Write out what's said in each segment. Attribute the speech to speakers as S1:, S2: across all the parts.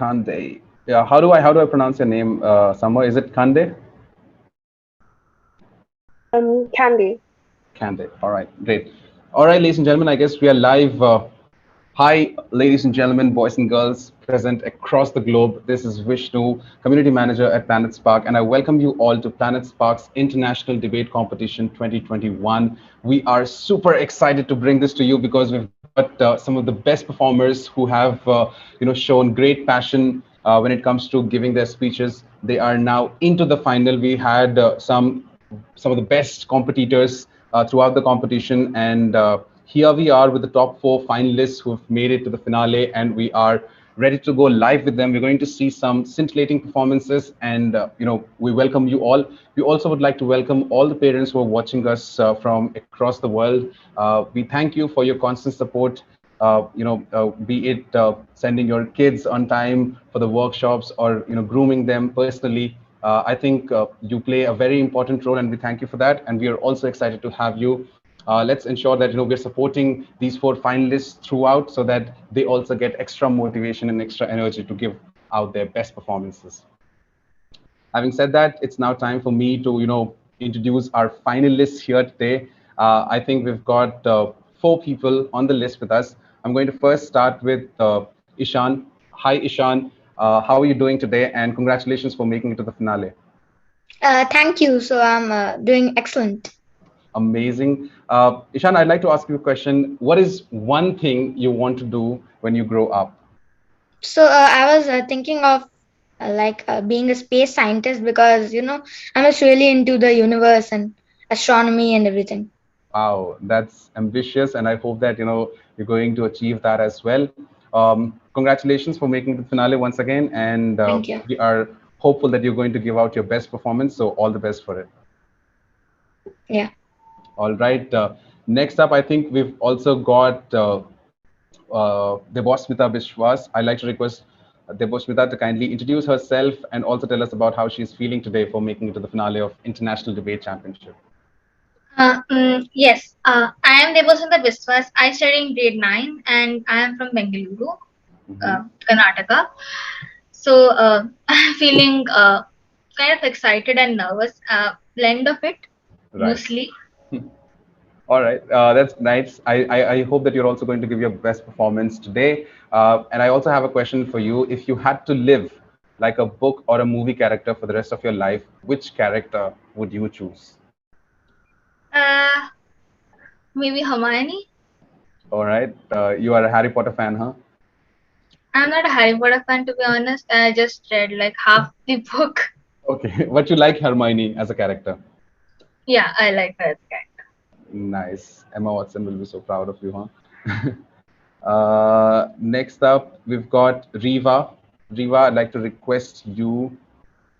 S1: Kande. Yeah, how do I pronounce your name, Summer? Is it Kande?
S2: Candy.
S1: Kande. All right, great. All right, ladies and gentlemen, I guess we are live. Hi, ladies and gentlemen, boys and girls present across the globe. This is Vishnu, Community Manager at PlanetSpark, and I welcome you all to PlanetSpark's International Debate Competition 2021. We are super excited to bring this to you because we've got some of the best performers who have, shown great passion when it comes to giving their speeches. They are now into the final. We had some of the best competitors throughout the competition. And here we are with the top four finalists who have made it to the finale, and we are ready to go live with them. We're going to see some scintillating performances, and we welcome you all. We also would like to welcome all the parents who are watching us from across the world. We thank you for your constant support. Be it sending your kids on time for the workshops or grooming them personally. I think you play a very important role, and we thank you for that. And we are also excited to have you. Let's ensure that we're supporting these four finalists throughout, so that they also get extra motivation and extra energy to give out their best performances. Having said that, it's now time for me to introduce our finalists here today. I think we've got four people on the list with us. I'm going to first start with Ishan. Hi, Ishan. How are you doing today? And congratulations for making it to the finale.
S3: Thank you. So I'm doing excellent.
S1: Amazing. Ishan, I'd like to ask you a question. What is one thing you want to do when you grow up?
S3: So I was thinking of being a space scientist because I'm just really into the universe and astronomy and everything.
S1: Wow, that's ambitious, and I hope that you're going to achieve that as well. Congratulations for making the finale once again, and
S3: Thank you.
S1: we are hopeful that you're going to give out your best performance. So all the best for it.
S3: Yeah.
S1: All right. Next up, I think we've also got Debosmita Bishwas. I'd like to request Debosmita to kindly introduce herself and also tell us about how she's feeling today for making it to the finale of International Debate Championship.
S4: Yes, I am Debosanta Biswas. I study in grade 9 and I am from Bengaluru, Karnataka. So I'm feeling kind of excited and nervous, blend of it, mostly.
S1: All right, that's nice. I hope that you're also going to give your best performance today. And I also have a question for you. If you had to live like a book or a movie character for the rest of your life, which character would you choose?
S4: Maybe Hermione.
S1: All right, you are a Harry Potter fan, huh?
S4: I'm not a Harry Potter fan, to be honest. I just read like half the book.
S1: Okay, but you like Hermione as a character?
S4: Yeah, I like her as a character.
S1: Nice. Emma Watson will be so proud of you, huh? Next up, we've got Riva. Riva, I'd like to request you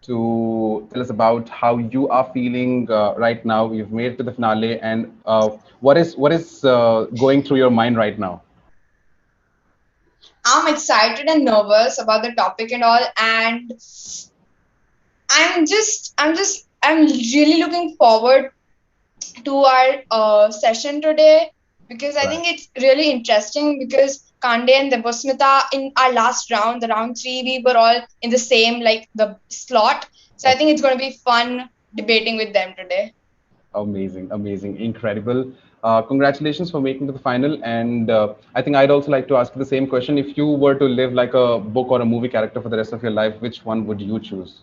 S1: to tell us about how you are feeling right now. You've made it to the finale, and what is going through your mind right now?
S5: I'm excited and nervous about the topic and all, and I'm really looking forward to our session today, because I think it's really interesting, because Kande and Debosmita in our last round, the round 3, we were all in the same the slot. So I think it's going to be fun debating with them today.
S1: Amazing, amazing, incredible. Congratulations for making to the final. And I think I'd also like to ask you the same question. If you were to live like a book or a movie character for the rest of your life, which one would you choose?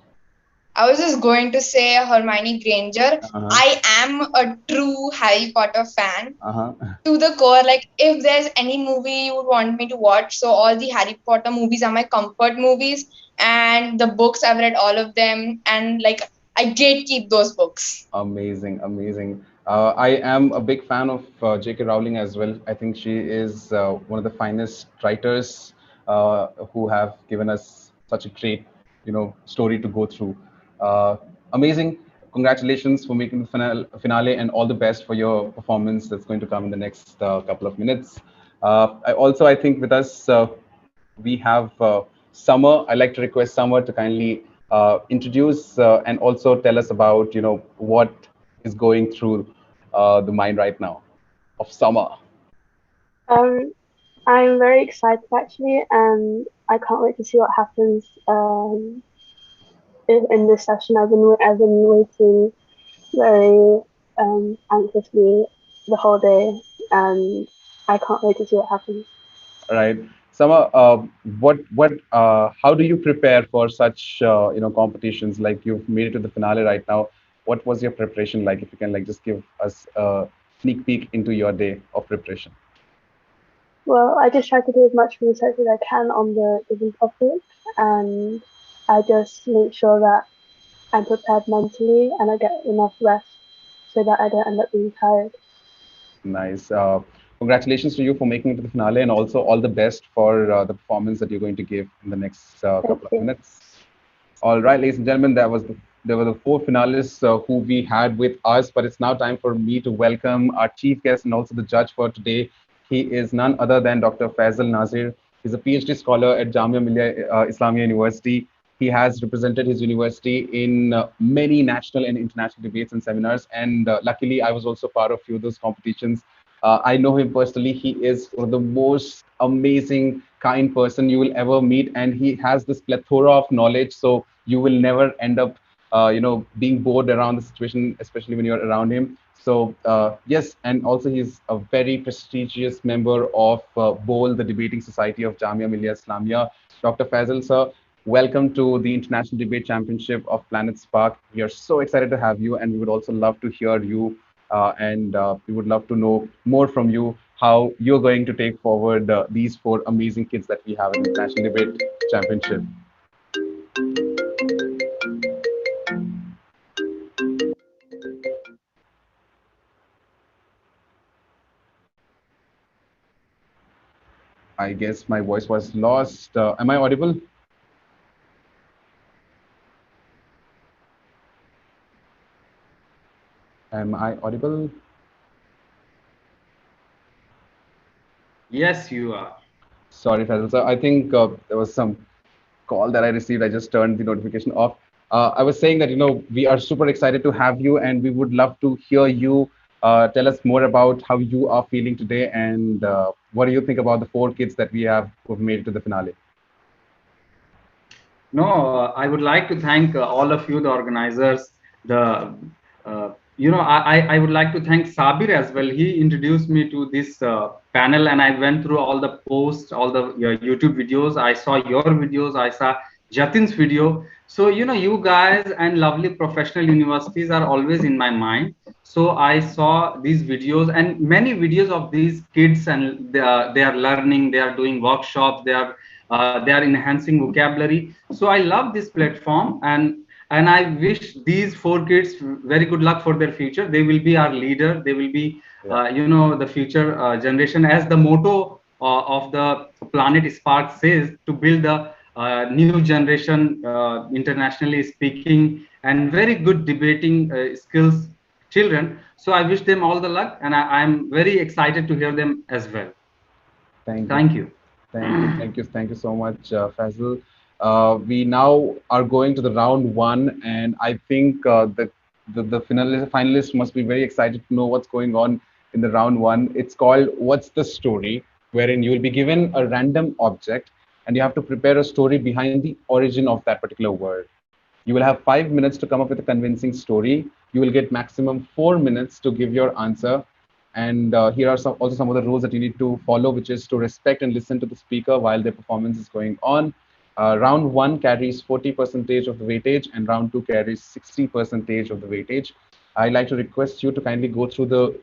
S5: I was just going to say Hermione Granger. I am a true Harry Potter fan to the core. Like, if there's any movie you would want me to watch, so all the Harry Potter movies are my comfort movies, and the books, I've read all of them, and I gatekeep those books.
S1: Amazing, amazing. I am a big fan of J.K. Rowling as well. I think she is one of the finest writers who have given us such a great, story to go through. Amazing. Congratulations for making the finale, and all the best for your performance that's going to come in the next couple of minutes. I think with us we have Summer. I'd like to request Summer to kindly introduce and also tell us about what is going through the mind right now of Summer.
S2: I'm very excited actually, and I can't wait to see what happens in this session. I've been waiting very anxiously the whole day, and I can't wait to see what happens.
S1: Right. Sama, how do you prepare for such, competitions? Like you've made it to the finale right now. What was your preparation like? If you can, like, just give us a sneak peek into your day of preparation.
S2: Well, I just try to do as much research as I can on the given topic, and I just make sure that I'm prepared mentally and I get enough rest so that I don't end up being tired.
S1: Nice. Congratulations to you for making it to the finale, and also all the best for the performance that you're going to give in the next
S2: Thank
S1: couple of
S2: you.
S1: minutes. All right, ladies and gentlemen, there were the four finalists who we had with us, but it's now time for me to welcome our chief guest and also the judge for today. He is none other than Dr. Faisal Nazir. He's a PhD scholar at Jamia Millia Islamia University. He has represented his university in many national and international debates and seminars. And luckily, I was also part of a few of those competitions. I know him personally. He is one of the most amazing, kind person you will ever meet, and he has this plethora of knowledge. So you will never end up, being bored around the situation, especially when you're around him. So yes, and also he's a very prestigious member of BOL, the Debating Society of Jamia Millia Islamia. Dr. Faisal, sir, welcome to the International Debate Championship of Planet Spark. We are so excited to have you, and we would also love to hear you, and we would love to know more from you how you're going to take forward these four amazing kids that we have in the International Debate Championship. I guess my voice was lost. Am I audible? Am I audible?
S6: Yes, you are.
S1: Sorry, Faisal sir. I think there was some call that I received. I just turned the notification off. I was saying that, we are super excited to have you, and we would love to hear you tell us more about how you are feeling today, and what do you think about the four kids that we have who've made it to the finale?
S6: No, I would like to thank all of you, the organizers. I would like to thank Sabir as well. He introduced me to this panel, and I went through all the posts, all the YouTube videos. I saw your videos. I saw Jatin's video. So, you guys and lovely professional universities are always in my mind. So I saw these videos and many videos of these kids, and they are learning, they are doing workshops, they are enhancing vocabulary. So I love this platform, and I wish these four kids very good luck for their future. They will be our leader. They will be, the future generation, as the motto of the Planet Spark says, to build the new generation, internationally speaking, and very good debating skills children. So I wish them all the luck, and I'm very excited to hear them as well.
S1: Thank you.
S6: Thank you.
S1: Thank you so much, Faisal. We now are going to the round one, and I think the finalists must be very excited to know what's going on in the round one. It's called "What's the Story," wherein you will be given a random object, and you have to prepare a story behind the origin of that particular word. You will have 5 minutes to come up with a convincing story. You will get maximum 4 minutes to give your answer. And here are also some of the rules that you need to follow, which is to respect and listen to the speaker while their performance is going on. Round one carries 40% of the weightage, and round two carries 60% of the weightage. I'd like to request you to kindly go through the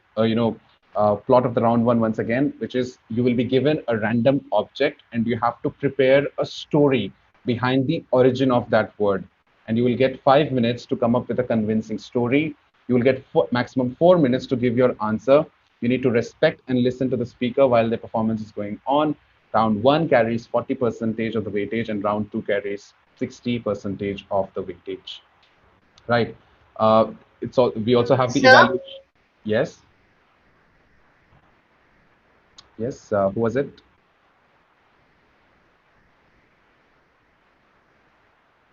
S1: plot of the round one once again, which is you will be given a random object, and you have to prepare a story behind the origin of that word, and you will get 5 minutes to come up with a convincing story. You will get maximum 4 minutes to give your answer. You need to respect and listen to the speaker while the performance is going on. Round one carries 40% of the weightage, and round two carries 60% of the weightage. Right. It's all. We also have the
S4: Sir?
S1: evaluation. Yes. Yes. Who was it?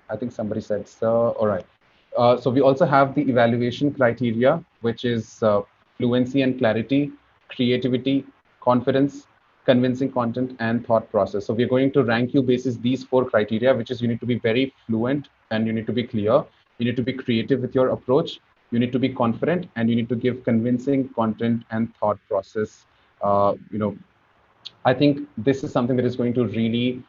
S1: I think somebody said so. All right. So we also have the evaluation criteria, which is fluency and clarity, creativity, confidence, convincing content, and thought process. So we're going to rank you basis these four criteria, which is you need to be very fluent and you need to be clear. You need to be creative with your approach. You need to be confident and you need to give convincing content and thought process. You know, I think this is something that is going to really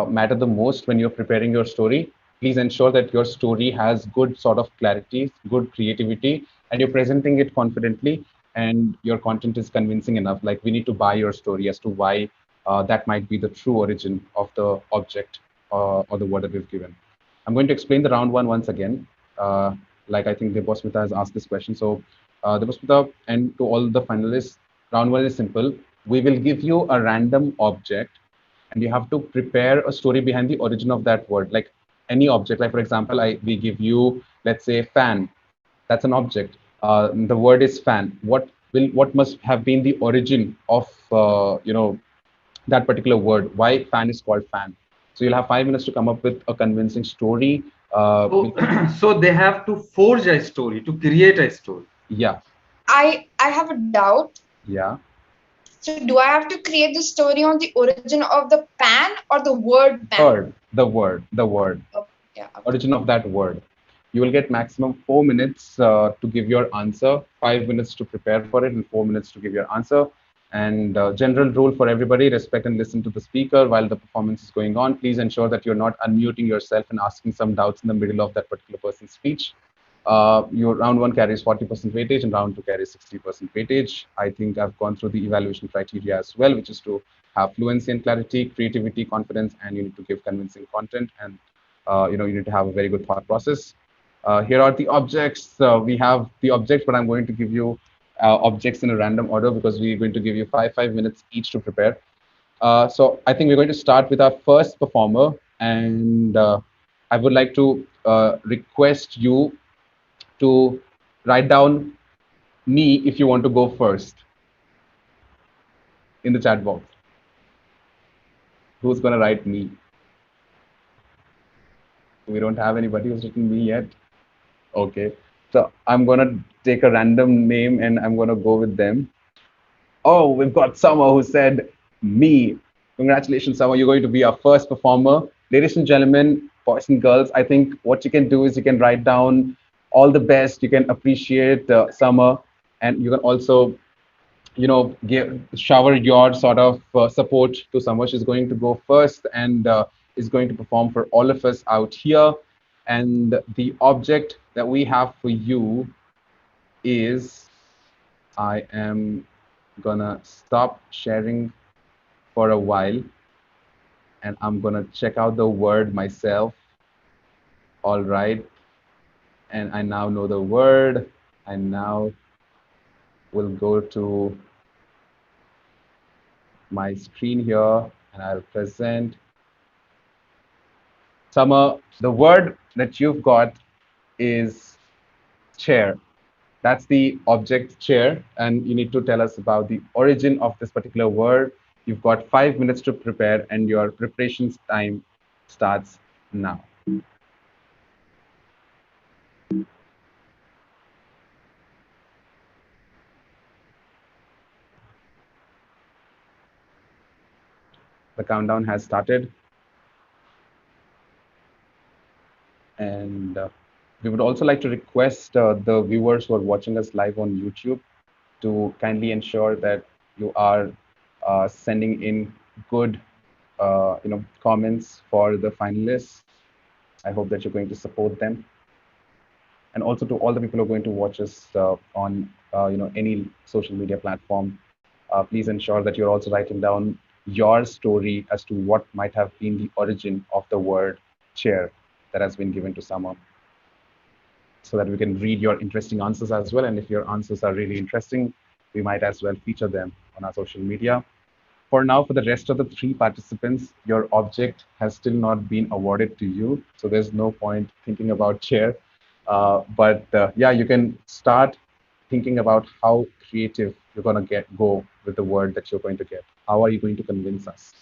S1: matter the most when you're preparing your story. Please ensure that your story has good sort of clarity, good creativity, and you're presenting it confidently, and your content is convincing enough. Like we need to buy your story as to why that might be the true origin of the object or the word that we've given. I'm going to explain the round one once again. Like I think Debosmita has asked this question. So, Debosmita, and to all the finalists, round one is simple. We will give you a random object, and you have to prepare a story behind the origin of that word. Like any object, like for example, we give you, let's say, fan. That's an object. The word is fan. What must have been the origin of that particular word? Why fan is called fan? So you'll have 5 minutes to come up with a convincing story.
S6: So, so they have to forge a story, to create a story.
S1: Yeah.
S5: I have a doubt.
S1: Yeah.
S5: So do I have to create the story on the origin of the pan or the word pan?
S1: The word.
S5: Oh, yeah. Okay.
S1: Origin of that word. You will get maximum 4 minutes to give your answer, 5 minutes to prepare for it, and 4 minutes to give your answer. And general rule for everybody: respect and listen to the speaker while the performance is going on. Please ensure that you're not unmuting yourself and asking some doubts in the middle of that particular person's speech. Your round one carries 40% weightage and round two carries 60% weightage. I think I've gone through the evaluation criteria as well, which is to have fluency and clarity, creativity, confidence, and you need to give convincing content, and you need to have a very good thought process. Here are the objects. We have the objects, but I'm going to give you objects in a random order because we're going to give you 5 minutes each to prepare. So I think we're going to start with our first performer, and I would like to request you to write down me if you want to go first in the chat box. Who's going to write me? We don't have anybody who's written me yet. Okay. So I'm going to take a random name and I'm going to go with them. Oh, we've got Summer who said me. Congratulations, Summer. You're going to be our first performer. Ladies and gentlemen, boys and girls, I think what you can do is you can write down all the best. You can appreciate Summer, and you can also shower your sort of support to Summer. She's going to go first and is going to perform for all of us out here. And the object that we have for you is, I am gonna stop sharing for a while and I'm gonna check out the word myself. All right. And I now know the word. I now will go to my screen here and I'll present. Summer, the word that you've got is chair. That's the object chair, and you need to tell us about the origin of this particular word. You've got 5 minutes to prepare, and your preparations time starts now. The countdown has started. And we would also like to request the viewers who are watching us live on YouTube to kindly ensure that you are sending in good comments for the finalists. I hope that you're going to support them. And also to all the people who are going to watch us on any social media platform, please ensure that you're also writing down your story as to what might have been the origin of the word chair that has been given to someone, so that we can read your interesting answers as well. And if your answers are really interesting, we might as well feature them on our social media. For now, for the rest of the three participants, your object has still not been awarded to you. So there's no point thinking about chair. But yeah, you can start thinking about how creative you're going to go with the word that you're going to get. How are you going to convince us?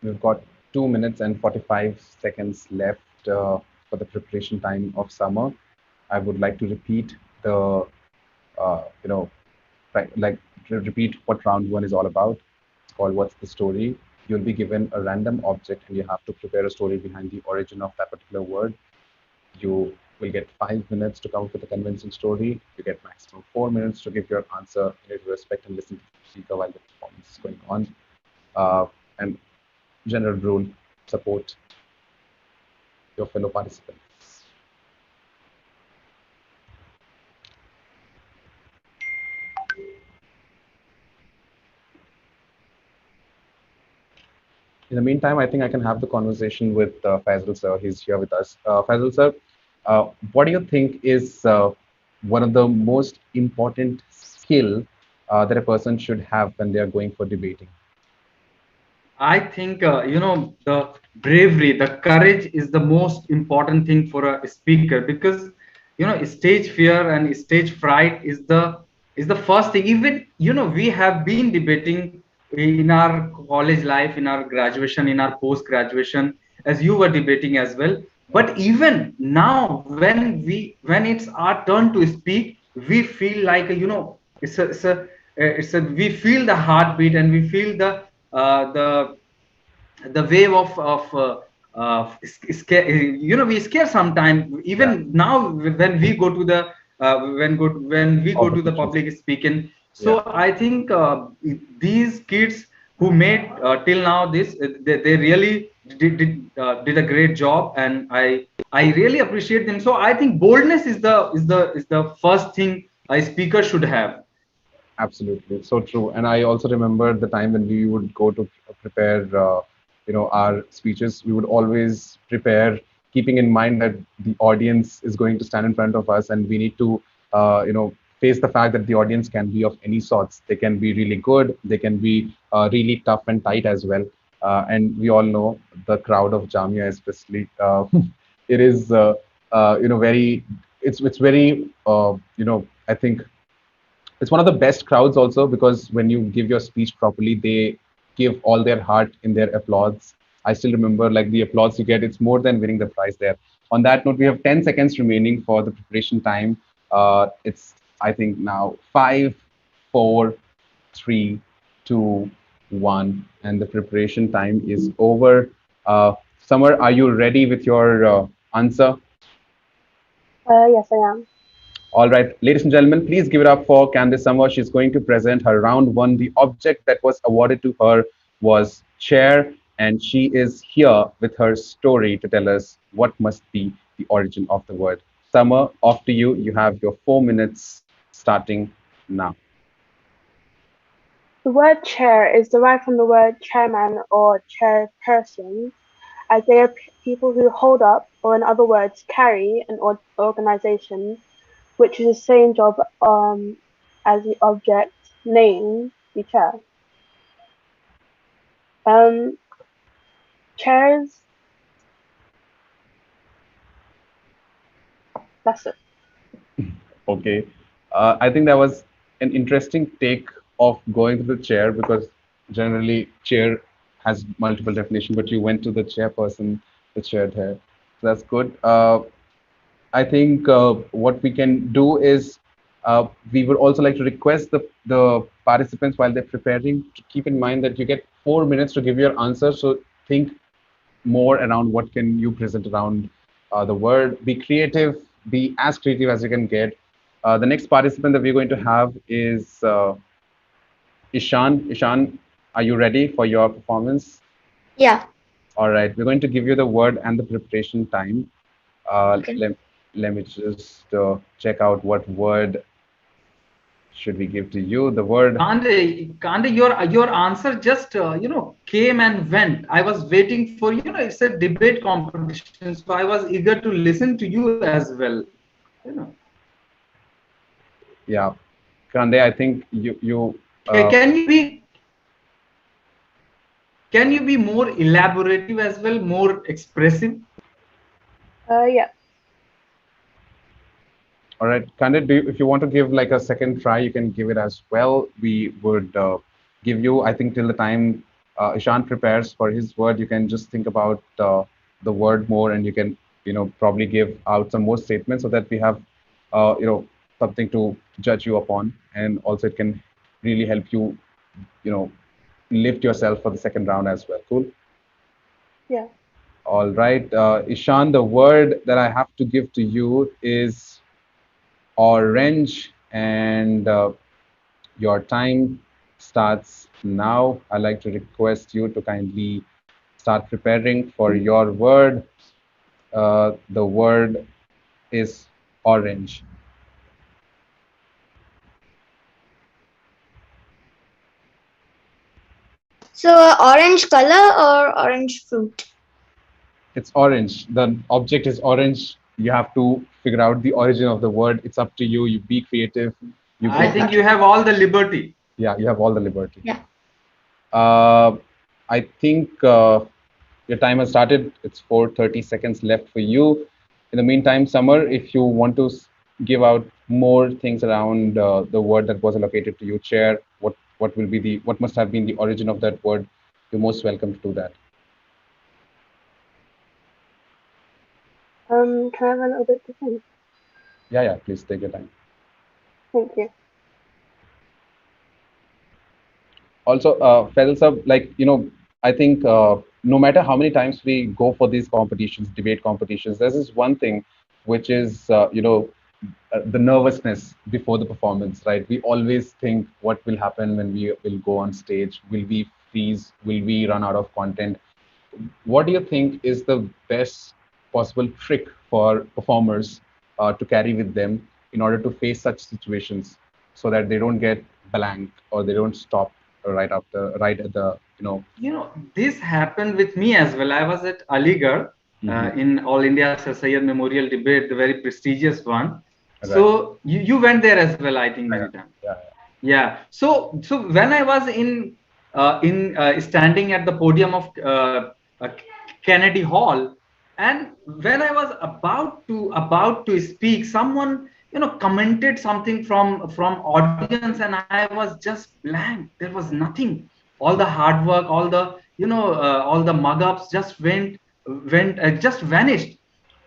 S1: We've got 2 minutes and 45 seconds left for the preparation time of summer. I would like to repeat the, you know, like to repeat what round one is all about. It's called What's the Story? You'll be given a random object and you have to prepare a story behind the origin of that particular word. You will get 5 minutes to come up with a convincing story. You get maximum 4 minutes to give your answer. You need to respect and listen to the speaker while the performance is going on. And general rule, support your fellow participants. In the meantime, I think I can have the conversation with Faisal sir. He's here with us. Faisal sir, what do you think is one of the most important skill that a person should have when they are going for debating?
S6: I think the bravery, the courage is the most important thing for a speaker, because stage fear and stage fright is the first thing. Even we have been debating in our college life, in our graduation, in our post graduation, as you were debating as well. But even now, when it's our turn to speak, we feel like it's a we feel the heartbeat, and we feel the wave of scare. We scare sometimes. Even now, when we go to the when we go to the public speaking. So I think these kids who made till now this, they really did a great job, and I really appreciate them. So I think boldness is the first thing a speaker should have.
S1: Absolutely, so true. And I also remember the time when we would go to prepare, our speeches. We would always prepare, keeping in mind that the audience is going to stand in front of us, and we need to, face the fact that the audience can be of any sorts. They can be really good. They can be really tough and tight as well. And we all know the crowd of Jamia, especially. It is, very. It's very, I think it's one of the best crowds also, because when you give your speech properly, they give all their heart in their applause. I still remember, like, the applause you get, it's more than winning the prize there. On that note, we have 10 seconds remaining for the preparation time. It's, I think, now 5, 4, 3, 2, 1, and the preparation time is over. Summer, are you ready with your answer?
S2: Yes, I am.
S1: All right, ladies and gentlemen, please give it up for Candice Summer. She's going to present her round one. The object that was awarded to her was chair, and she is here with her story to tell us what must be the origin of the word. Summer, off to you. You have your 4 minutes starting now.
S2: The word chair is derived from the word chairman or chairperson, as they are people who hold up, or in other words, carry an organization, which is the same job as the object name, the chair. Chairs. That's it.
S1: Okay. I think that was an interesting take of going to the chair, because generally chair has multiple definitions, but you went to the chairperson, the chair there. So that's good. I think what we can do is we would also like to request the participants, while they're preparing, to keep in mind that you get 4 minutes to give your answer. So think more around what can you present around the word. Be creative, be as creative as you can get. The next participant that we're going to have is Ishan. Ishan, are you ready for your performance?
S3: Yeah.
S1: All right, we're going to give you the word and the preparation time.
S3: Okay.
S1: Let me just check out what word should we give to you. The word.
S6: Kande, your answer just came and went. I was waiting for it's a debate competition, so I was eager to listen to you as well.
S1: Yeah, Kande, I think you.
S6: Can you be more elaborative as well, more expressive?
S2: Yeah.
S1: All right, Kande, if you want to give like a second try, you can give it as well. We would give you, I think, till the time Ishan prepares for his word, you can just think about the word more, and you can, probably give out some more statements so that we have, something to judge you upon, and also it can really help you, you know, lift yourself for the second round as well. Cool.
S2: Yeah.
S1: All right, Ishan, the word that I have to give to you is orange, and your time starts now. I'd like to request you to kindly start preparing for your word. The word is orange.
S3: So, orange color or orange fruit?
S1: It's orange. The object is orange. You have to figure out the origin of the word. It's up to you. You be creative. You
S6: I
S1: go.
S3: Yeah.
S6: think you have all the liberty.
S1: Yeah, you have all the liberty.
S3: Yeah.
S1: Uh, I think your time has started. It's 4:30 seconds left for you. In the meantime, Summer, if you want to give out more things around the word that was allocated to you, chair, what must have been the origin of that word, you're most welcome to do that.
S2: Can I have a little bit to think?
S1: Yeah, yeah, please take your time.
S2: Thank you.
S1: Also, Faisal sir, like, I think no matter how many times we go for these competitions, debate competitions, there's this one thing which is, the nervousness before the performance, right? We always think what will happen when we will go on stage. Will we freeze? Will we run out of content? What do you think is the best possible trick for performers to carry with them in order to face such situations so that they don't get blank or they don't stop right at the,
S6: This happened with me as well. I was at Aligarh in All India Sir Sayyid Memorial Debate, the very prestigious one.
S1: Right.
S6: So you went there as well, I think, many
S1: Yeah,
S6: times.
S1: yeah,
S6: Yeah. So when I was in standing at the podium of uh, Kennedy Hall, and when I was about to speak, someone commented something from audience, and I was just blank. There was nothing. All the hard work, all the mug-ups just just vanished.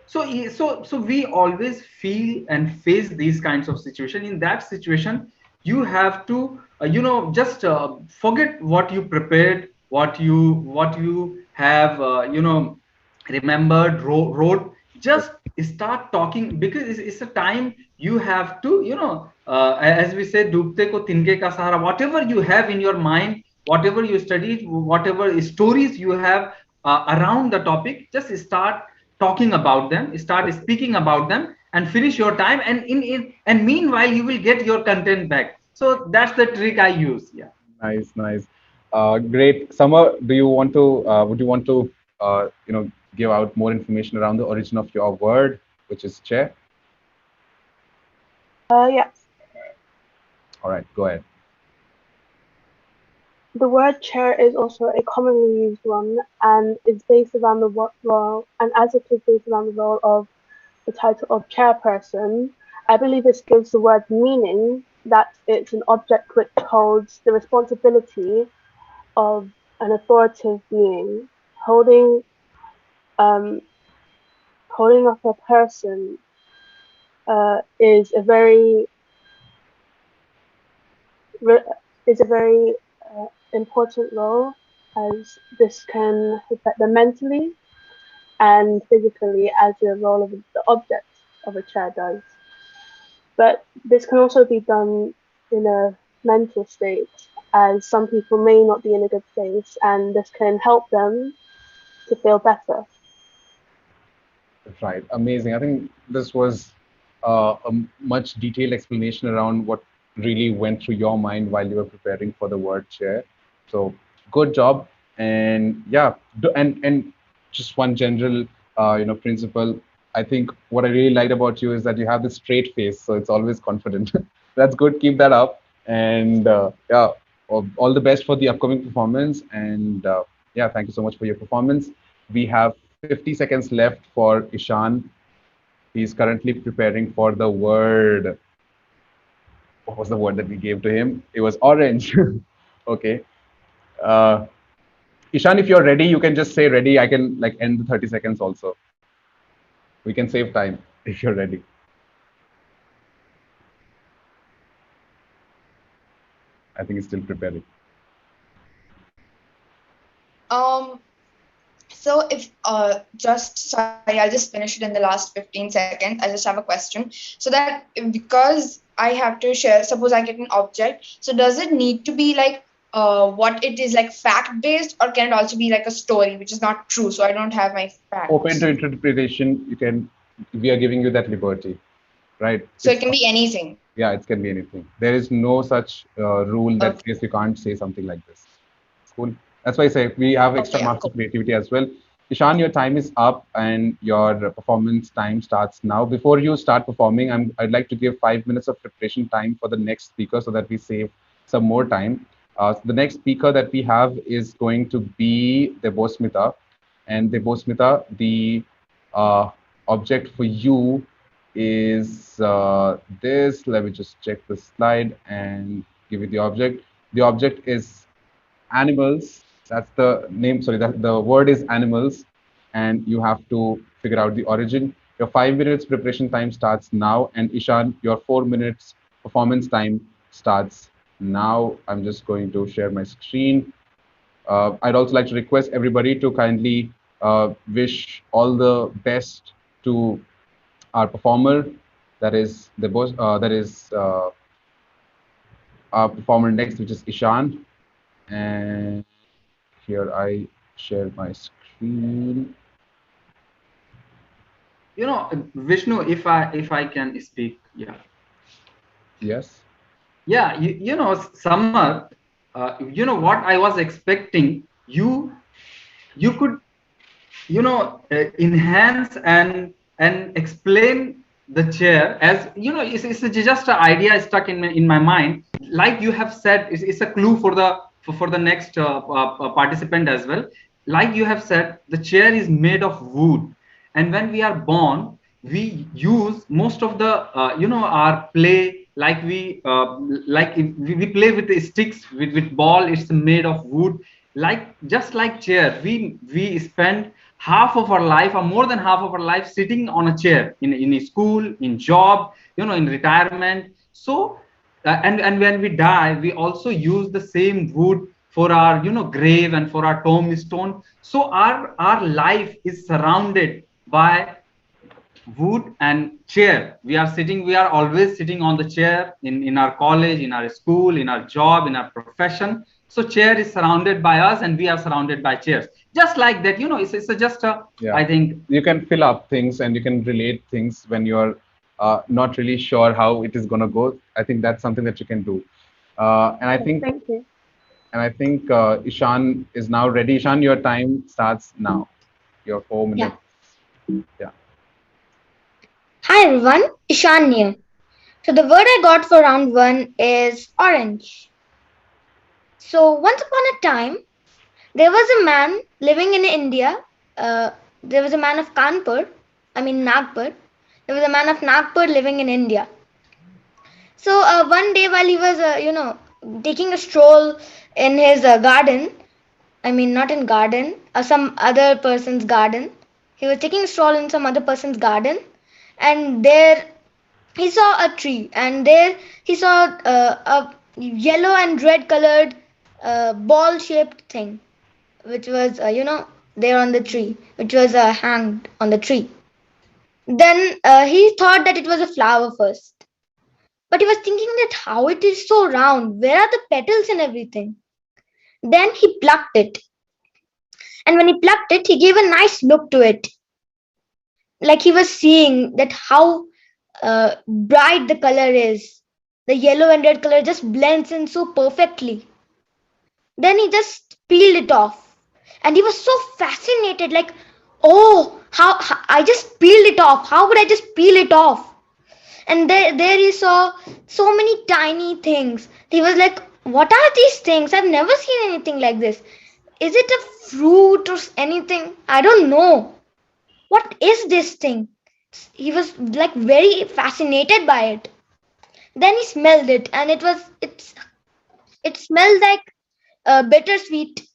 S6: So we always feel and face these kinds of situation. In that situation, you have to just forget what you prepared, what you have remembered, wrote. Just start talking, because it's a time you have to as we say, dubte ko tinke ka sahara. Whatever you have in your mind, whatever you studied, whatever stories you have around the topic, just start talking about them, start speaking about them, and finish your time, and and meanwhile you will get your content back. So that's the trick I use. Yeah.
S1: nice, nice. Great. Summer, would you want to, give out more information around the origin of your word, which is chair?
S2: Yes.
S1: All right, go ahead.
S2: The word chair is also a commonly used one and is based around the role, and as it is based around the role of the title of chairperson, I believe this gives the word meaning that it's an object which holds the responsibility of an authoritative being. Um, Holding up a person is a very important role, as this can affect them mentally and physically, as the role of the object of a chair does. But this can also be done in a mental state, as some people may not be in a good place, and this can help them to feel better.
S1: Right, amazing. I think this was a much detailed explanation around what really went through your mind while you were preparing for the word chair. So good job. And yeah, and just one general principle. I think what I really liked about you is that you have this straight face, so it's always confident. That's good. Keep that up. And yeah, all the best for the upcoming performance. And yeah, thank you so much for your performance. We have 50 seconds left for Ishan. He's currently preparing for the word. What was the word that we gave to him? It was orange. Okay. Uh, Ishan, if you're ready, you can just say ready. I can like end the 30 seconds also. We can save time if you're ready. I think it's still preparing.
S5: So if just sorry, I'll just finish it in the last 15 seconds. I just have a question. So that because I have to share, suppose I get an object. So does it need to be like what it is, like fact based, or can it also be like a story which is not true? So I don't have my facts.
S1: Open to interpretation. You can. We are giving you that liberty, right?
S5: So it can be anything.
S1: Yeah, it can be anything. There is no such rule that says you can't say something like this. Cool. That's why I say we have extra marks of creativity as well. Ishan, your time is up and your performance time starts now. Before you start performing, I'd like to give 5 minutes of preparation time for the next speaker so that we save some more time. The next speaker that we have is going to be Debosmita. And Debosmita, the object for you is this. Let me just check the slide and give you the object. The object is animals. That's the name. Sorry, the word is animals, and you have to figure out the origin. Your 5 minutes preparation time starts now, and Ishan, your 4 minutes performance time starts now. I'm just going to share my screen. I'd also like to request everybody to kindly wish all the best to our performer. That is the our performer next, which is Ishan. And here I share my screen.
S6: Vishnu, if I can speak, yeah.
S1: Yes.
S6: Yeah, Summer, what I was expecting, you could, enhance and explain the chair, as it's just an idea stuck in my mind. Like you have said, it's a clue for the next participant as well. Like you have said, the chair is made of wood, and when we are born, we use most of the our play, like we play with the sticks, with ball. It's made of wood. Just like chair, we spend half of our life, or more than half of our life, sitting on a chair in a school, in job, in retirement. So and when we die, we also use the same wood for our grave and for our tombstone. So our life is surrounded by wood and chair. We are always sitting on the chair in our college, in our school, in our job, in our profession. So chair is surrounded by us, and we are surrounded by chairs. Just like that, it's just a, yeah. I think
S1: you can fill up things and you can relate things when you're not really sure how it is going to go. I think that's something that you can do. And I think,
S2: thank you.
S1: And I think Ishan is now ready. Ishan, your time starts now. Your 4 minutes. Yeah.
S3: Hi everyone, Ishan here. So the word I got for round 1 is orange. So once upon a time, there was a man living in India. There was a man of Nagpur. There was a man of Nagpur living in India. So one day while he was, taking a stroll in his garden, not in garden, some other person's garden. He was taking a stroll in some other person's garden, and there he saw a tree, and there he saw a yellow and red colored ball shaped thing, which was there on the tree, which was hanged on the tree. Then he thought that it was a flower first, but he was thinking that how it is so round, where are the petals and everything. Then he plucked it, and when he plucked it, he gave a nice look to it, like he was seeing that how bright the color is. The yellow and red color just blends in so perfectly. Then he just peeled it off, and he was so fascinated, like, oh, how I just peeled it off. How could I just peel it off? And there he saw so many tiny things. He was like, what are these things? I've never seen anything like this. Is it a fruit or anything? I don't know. What is this thing? He was like very fascinated by it. Then he smelled it, and it smelled like bittersweet.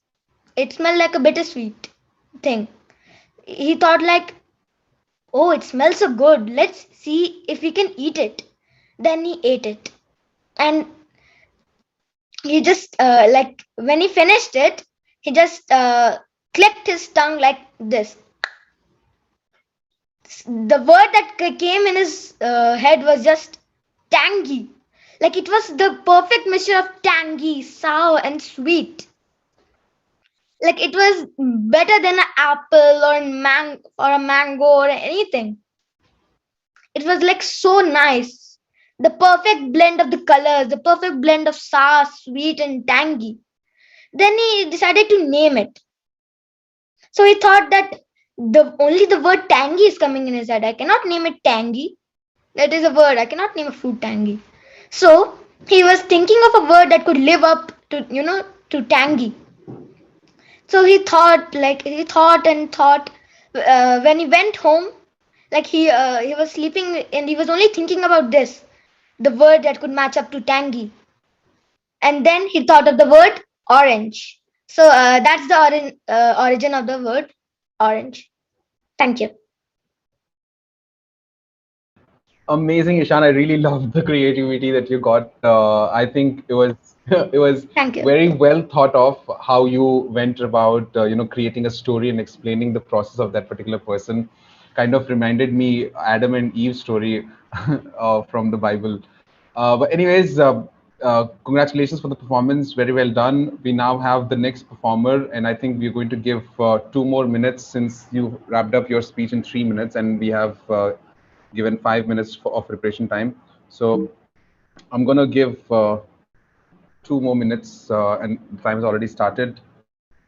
S3: It smelled like a bittersweet thing. He thought like, oh, it smells so good. Let's see if we can eat it. Then he ate it. And he just, like, when he finished it, he just clicked his tongue like this. The word that came in his head was just tangy. Like it was the perfect mixture of tangy, sour, and sweet. Like it was better than an apple or a mango or anything. It was like so nice. The perfect blend of the colors, the perfect blend of sour, sweet, and tangy. Then he decided to name it. So he thought that the word tangy is coming in his head. I cannot name it tangy. That is a word. I cannot name a fruit tangy. So he was thinking of a word that could live up to to tangy. So he thought and thought. When he went home, like he was sleeping and he was only thinking about this, the word that could match up to tangy. And then he thought of the word orange. So that's the origin of the word orange. Thank you.
S1: Amazing, Ishan. I really love the creativity that you got. I think it was it was
S3: Thank you.
S1: very well thought of how you went about creating a story and explaining the process of that particular person. Kind of reminded me Adam and Eve story from the Bible. But anyways, congratulations for the performance. Very well done. We now have the next performer, and I think we're going to give 2 more minutes since you wrapped up your speech in 3 minutes, and we have given 5 minutes of preparation time. So I'm going to give 2 more minutes, and the time has already started.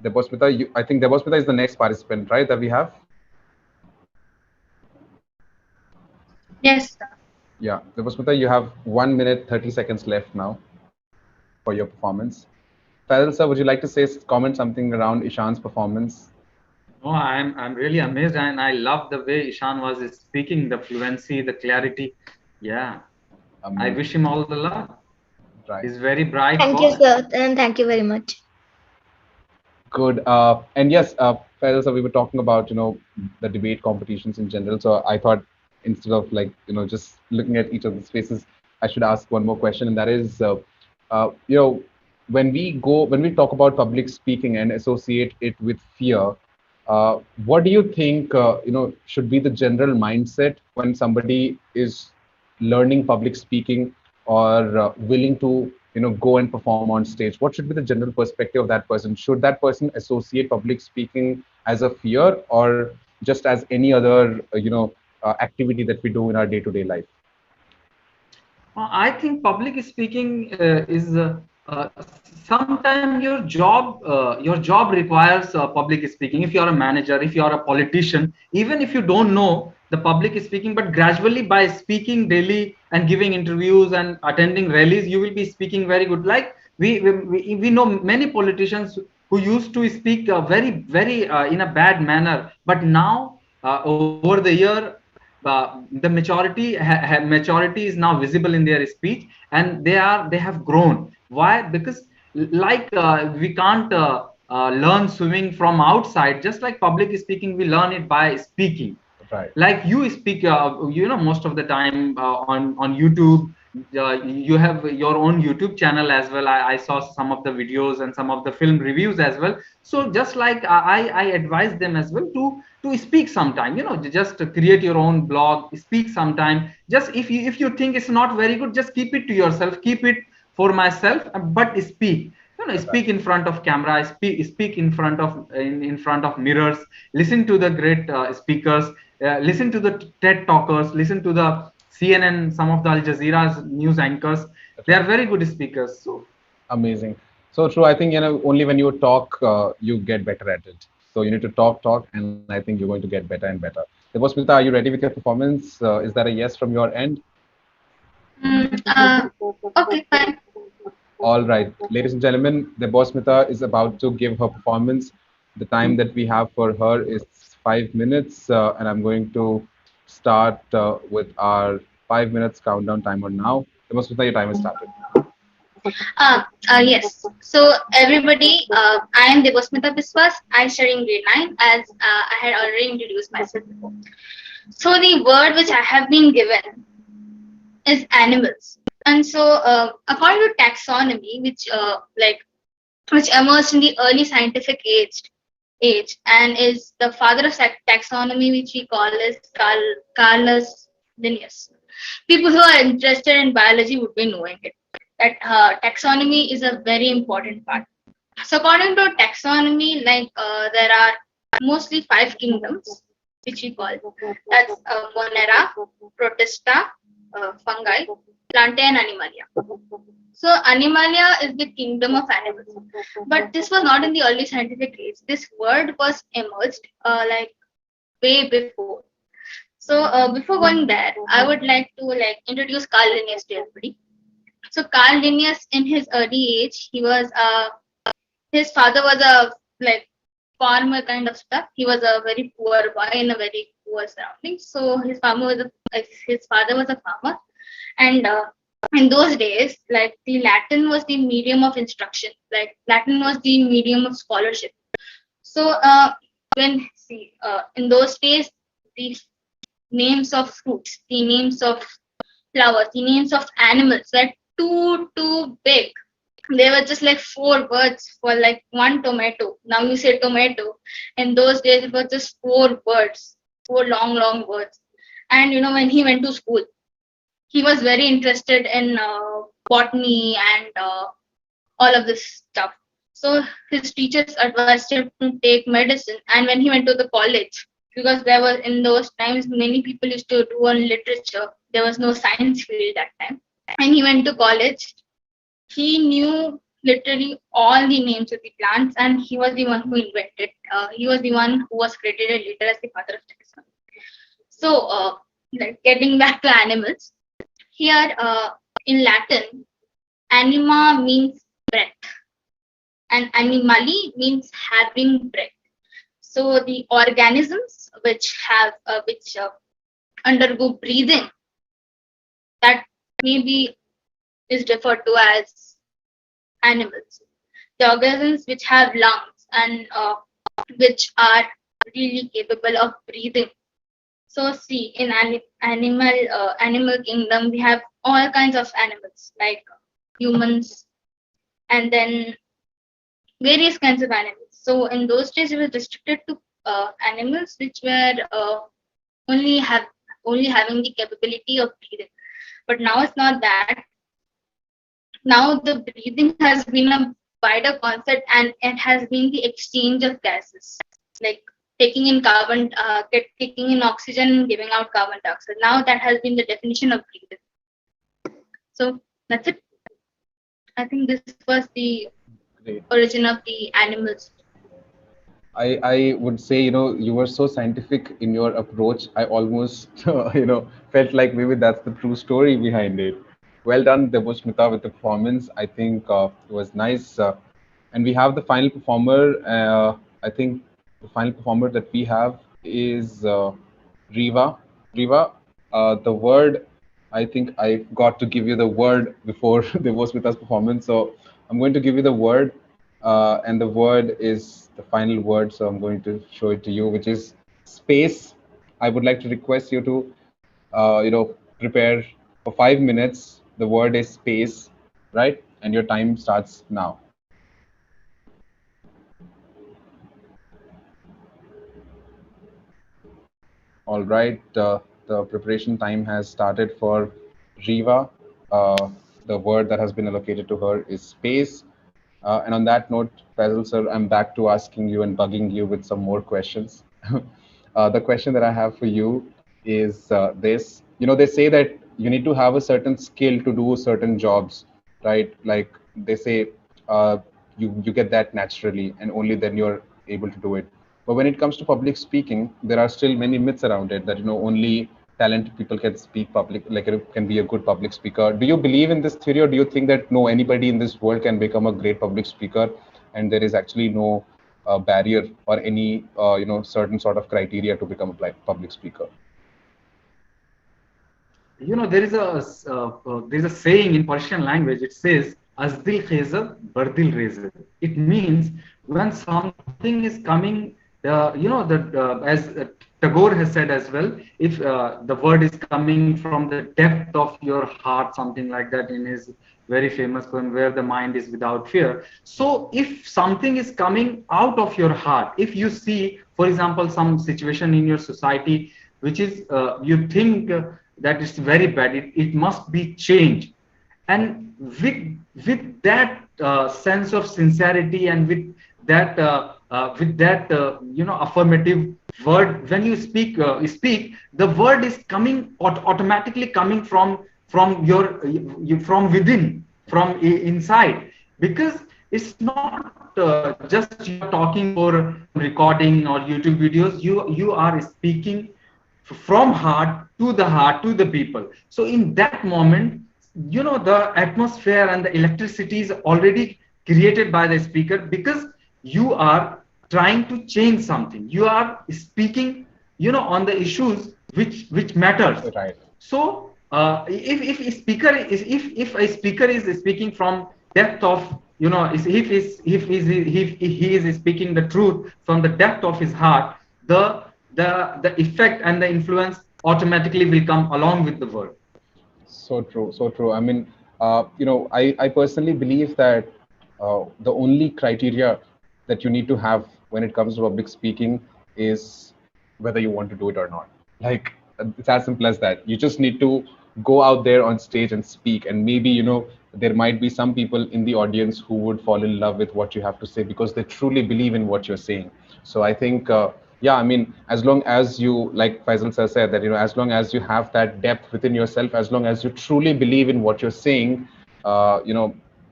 S1: Debosmita, I think Debosmita is the next participant, right, that we have?
S4: Yes, sir.
S1: Yeah, Debosmita, you have 1 minute, 30 seconds left now for your performance. Fazil sir, would you like to say, comment something around Ishan's performance?
S6: No, I'm really amazed, and I love the way Ishan was speaking, the fluency, the clarity. Yeah, I wish him all the luck.
S1: Right.
S6: He's very bright
S3: Thank
S6: boy.
S3: you, sir, and thank you very much.
S1: Good. And yes, Faisal, so we were talking about, the debate competitions in general. So I thought instead of like, just looking at each of the spaces, I should ask one more question. And that is, when we talk about public speaking and associate it with fear, what do you think, should be the general mindset when somebody is learning public speaking or willing to go and perform on stage? What should be the general perspective of that person? Should that person associate public speaking as a fear or just as any other activity that we do in our day-to-day life?
S6: I think public speaking is sometimes your job requires public speaking. If you are a manager, if you are a politician, even if you don't know the public speaking, but gradually by speaking daily and giving interviews and attending rallies, you will be speaking very good. Like we know many politicians who used to speak very in a bad manner, but now over the year the maturity is now visible in their speech, and they have grown. Why? Because like we can't learn swimming from outside. Just like public speaking, we learn it by speaking.
S1: Right.
S6: Like you speak most of the time on YouTube. You have your own YouTube channel as well. I saw some of the videos and some of the film reviews as well. So just like I advise them as well to speak sometime, just to create your own blog, speak sometime. Just if you think it's not very good, just keep it to yourself, keep it for myself, but speak. Speak in front of camera, speak in front of mirrors, listen to the great speakers, listen to the TED talkers, listen to the CNN, some of the Al Jazeera's news anchors. They are very good speakers. So
S1: amazing. So true. I think only when you talk, you get better at it. So you need to talk, and I think you're going to get better and better. Devasmita, are you ready with your performance? Is that a yes from your end?
S4: Okay, fine.
S1: All right, ladies and gentlemen, Devasmita is about to give her performance. The time that we have for her is 5 minutes, and I'm going to start with our 5 minutes countdown timer now. Devasmita, your time has started.
S4: Yes. So everybody, I am Devasmita Biswas. I study in grade 9 as I had already introduced myself before. So the word which I have been given is animals. And so according to taxonomy, which emerged in the early scientific age and is the father of taxonomy, which we call as Carlos Linnaeus. People who are interested in biology would be knowing it. That taxonomy is a very important part. So according to taxonomy, there are mostly 5 kingdoms, which we call. That's Monera, Protista, fungi, Plantae, and Animalia. So Animalia is the kingdom of animals. But this was not in the early scientific age. This word was emerged way before. So before going there, I would like to introduce Carl Linnaeus to everybody. So Carl Linnaeus, in his early age, his father was a farmer kind of stuff. He was a very poor boy in a very poor surrounding. So his father was a farmer, and in those days, the Latin was the medium of instruction. Latin was the medium of scholarship. So in those days, the names of fruits, the names of flowers, the names of animals were too big. They were just 4 words for one tomato. Now you say tomato. In those days, it was just 4 words, 4 long words. And when he went to school, he was very interested in botany and all of this stuff. So his teachers advised him to take medicine. And when he went to the college, because there was in those times many people used to do on literature, there was no science field that time. And he went to college. He knew literally all the names of the plants, and he was the one who invented. He was the one who was credited later as the father of taxonomy. So, getting back to animals, here in Latin, anima means breath, and animali means having breath. So the organisms which undergo breathing, that maybe is referred to as animals. The organisms which have lungs and which are really capable of breathing. So see, in animal kingdom, we have all kinds of animals like humans, and then various kinds of animals. So in those days, it was restricted to animals which were only having the capability of breathing. But now it's not that. Now the breathing has been a wider concept, and it has been the exchange of gases, like taking in oxygen and giving out carbon dioxide. Now that has been the definition of breathing. So that's it. I think this was the origin of the animals.
S1: I would say, you were so scientific in your approach. I almost, felt like maybe that's the true story behind it. Well done, Devasmita, with the performance. I think it was nice. And we have the final performer. I think the final performer that we have is Riva. Riva, the word, I think I got to give you the word before Devasmita's performance. So I'm going to give you the word. And the word is the final word, so I'm going to show it to you, which is space. I would like to request you to, prepare for 5 minutes. The word is space, right? And your time starts now. All right, the preparation time has started for Riva. The word that has been allocated to her is space. And on that note, Faisal sir, I'm back to asking you and bugging you with some more questions. The question that I have for you is this. They say that you need to have a certain skill to do certain jobs, right? Like they say, you get that naturally, and only then you're able to do it. But when it comes to public speaking, there are still many myths around it that only talented people can speak public, can be a good public speaker. Do you believe in this theory, or do you think that no, anybody in this world can become a great public speaker, and there is actually no barrier or any certain sort of criteria to become a public speaker?
S6: There is a saying in Persian language. It says, Azdil Khezer, Bardil Rezer. It means when something is coming, as Tagore has said as well, if the word is coming from the depth of your heart, something like that in his very famous poem, Where the Mind is Without Fear. So if something is coming out of your heart, if you see, for example, some situation in your society which is you think that it's very bad, it must be changed, and with that sense of sincerity, and with that affirmative word, when you speak, the word is coming automatically coming from from within, from inside, because it's not just you are talking for some recording or YouTube videos. You are speaking from heart to the people. So in that moment, the atmosphere and the electricity is already created by the speaker, because you are trying to change something, you are speaking on the issues which matters.
S1: Right.
S6: So if a speaker is speaking from depth of, if he is speaking the truth from the depth of his heart, the effect and the influence automatically will come along with the word.
S1: So true, so true. I mean, I personally believe that the only criteria that you need to have when it comes to public speaking is whether you want to do it or not. Like, it's as simple as that. You just need to go out there on stage and speak, and maybe, there might be some people in the audience who would fall in love with what you have to say because they truly believe in what you're saying. So I think, yeah, I mean, as long as you, like Faisal sir said, that, as long as you have that depth within yourself, as long as you truly believe in what you're saying,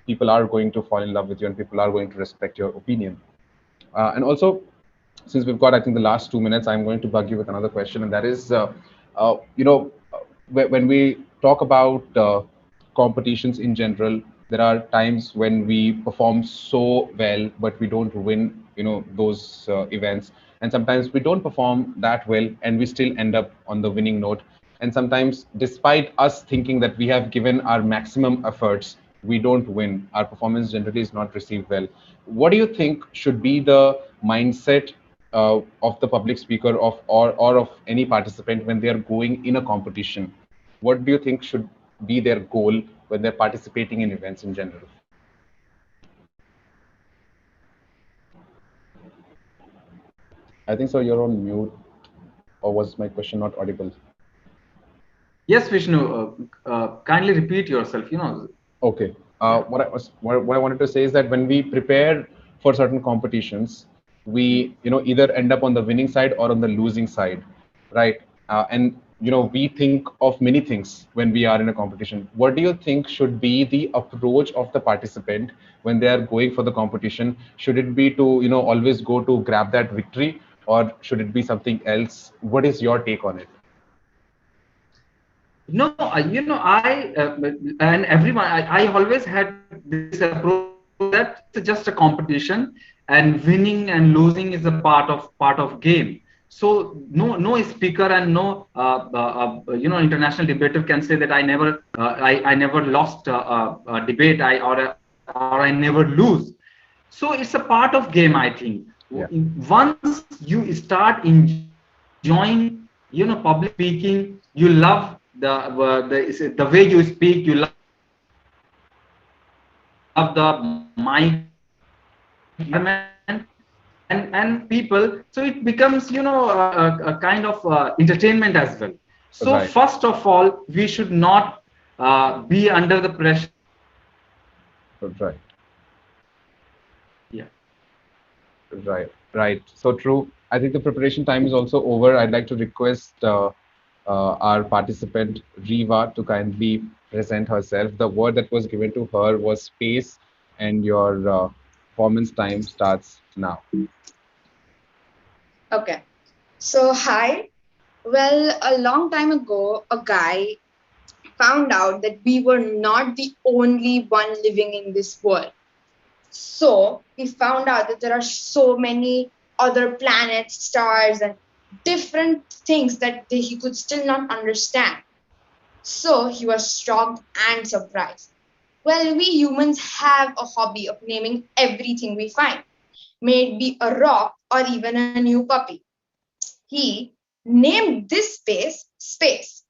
S1: people are going to fall in love with you and people are going to respect your opinion. And also, since we've got, I think, the last 2 minutes, I'm going to bug you with another question, and that is, when we talk about competitions in general, there are times when we perform so well, but we don't win, those events, and sometimes we don't perform that well, and we still end up on the winning note. And sometimes, despite us thinking that we have given our maximum efforts, we don't win. Our performance generally is not received well. What do you think should be the mindset of the public speaker or of any participant when they are going in a competition? What do you think should be their goal when they're participating in events in general? I think so. You're on mute, or was my question not audible?
S6: Yes, Vishnu. Kindly repeat yourself.
S1: Okay. What I wanted to say is that when we prepare for certain competitions, we either end up on the winning side or on the losing side, right? And we think of many things when we are in a competition. What do you think should be the approach of the participant when they are going for the competition? Should it be to always go to grab that victory, or should it be something else? What is your take on it?
S6: No, I and everyone, I always had this approach that it's just a competition, and winning and losing is a part of game. So no speaker and no international debater can say that I never lost a debate, or I never lose. So it's a part of game, I think.
S1: Yeah.
S6: Once you start enjoying public speaking, you love the way you speak, you love the mic, you love the environment, and people, so it becomes a kind of entertainment as well. So
S1: Right.
S6: first of all, we should not be under the pressure of
S1: Right.
S6: yeah.
S1: Right. So true. I think the preparation time is also over. I'd like to request our participant Riva to kindly present herself. The word that was given to her was space, and your performance time starts now.
S5: Okay. So, hi. Well, a long time ago, a guy found out that we were not the only one living in this world. So, he found out that there are so many other planets, stars, and different things that he could still not understand. So, he was shocked and surprised. Well, we humans have a hobby of naming everything we find, may it be a rock or even a new puppy. He named this space space.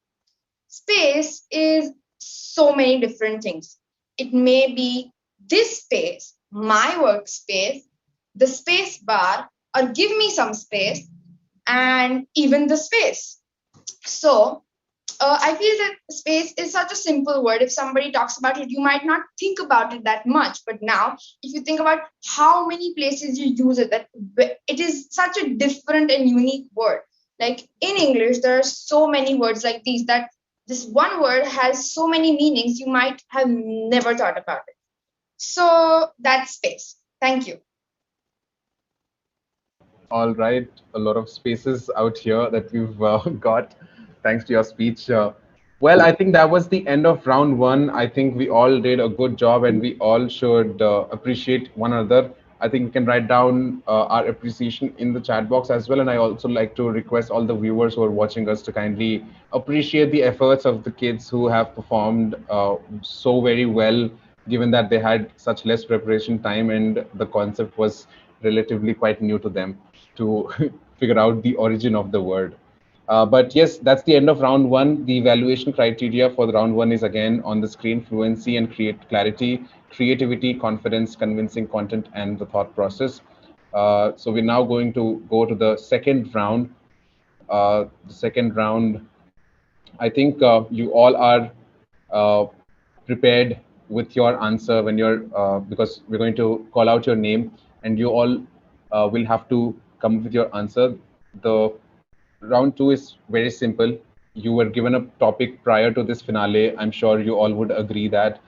S5: Space is so many different things. It may be this space, my workspace, the space bar, or give me some space, and even the space. So, I feel that space is such a simple word. If somebody talks about it, you might not think about it that much. But now, if you think about how many places you use it, that it is such a different and unique word. Like in English, there are so many words like these that this one word has so many meanings you might have never thought about it. So that's space. Thank you.
S1: All right, a lot of spaces out here that we've got thanks to your speech. Well, I think that was the end of round one. I think we all did a good job and we all should appreciate one another. I think we can write down our appreciation in the chat box as well. And I also like to request all the viewers who are watching us to kindly appreciate the efforts of the kids who have performed so very well, given that they had such less preparation time and the concept was relatively quite new to them to figure out the origin of the word. But yes, that's the end of round one. The evaluation criteria for the round one is again on the screen: fluency and clarity, creativity, confidence, convincing content, and the thought process. So we're now going to go to the second round. The second round, I think you all are uh, prepared with your answer when you're because we're going to call out your name and you all will have to come up with your answer. The round two is very simple. You were given a topic prior to this finale. I'm sure you all would agree that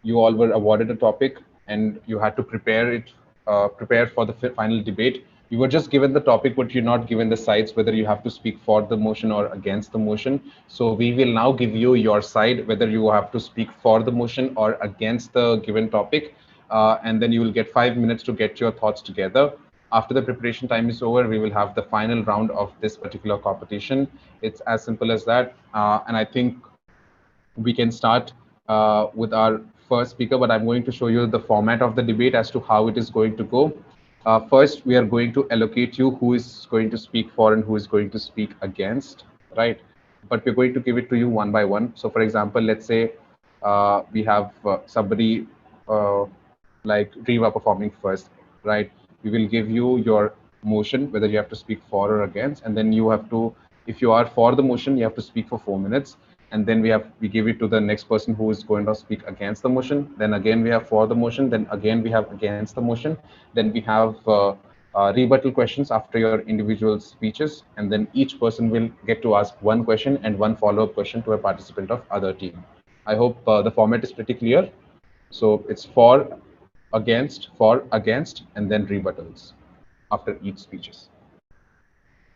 S1: you all were awarded a topic and you had to prepare for the final debate. You were just given the topic, but you're not given the sides, whether you have to speak for the motion or against the motion. So we will now give you your side, whether you have to speak for the motion or against the given topic. And then you will get 5 minutes to get your thoughts together. After the preparation time is over, we will have the final round of this particular competition. It's as simple as that. And I think we can start with our first speaker, but I'm going to show you the format of the debate as to how it is going to go. First, we are going to allocate you who is going to speak for and who is going to speak against, right? But we're going to give it to you one by one. So, for example, let's say we have somebody like Riva performing first, right? We will give you your motion, whether you have to speak for or against, and then you have to, if you are for the motion, you have to speak for 4 minutes, and then we give it to the next person who is going to speak against the motion. Then again we have for the motion. Then again we have against the motion. Then we have rebuttal questions after your individual speeches, and then each person will get to ask one question and one follow-up question to a participant of other team. I hope the format is pretty clear. So it's for, against, and then rebuttals after each speeches.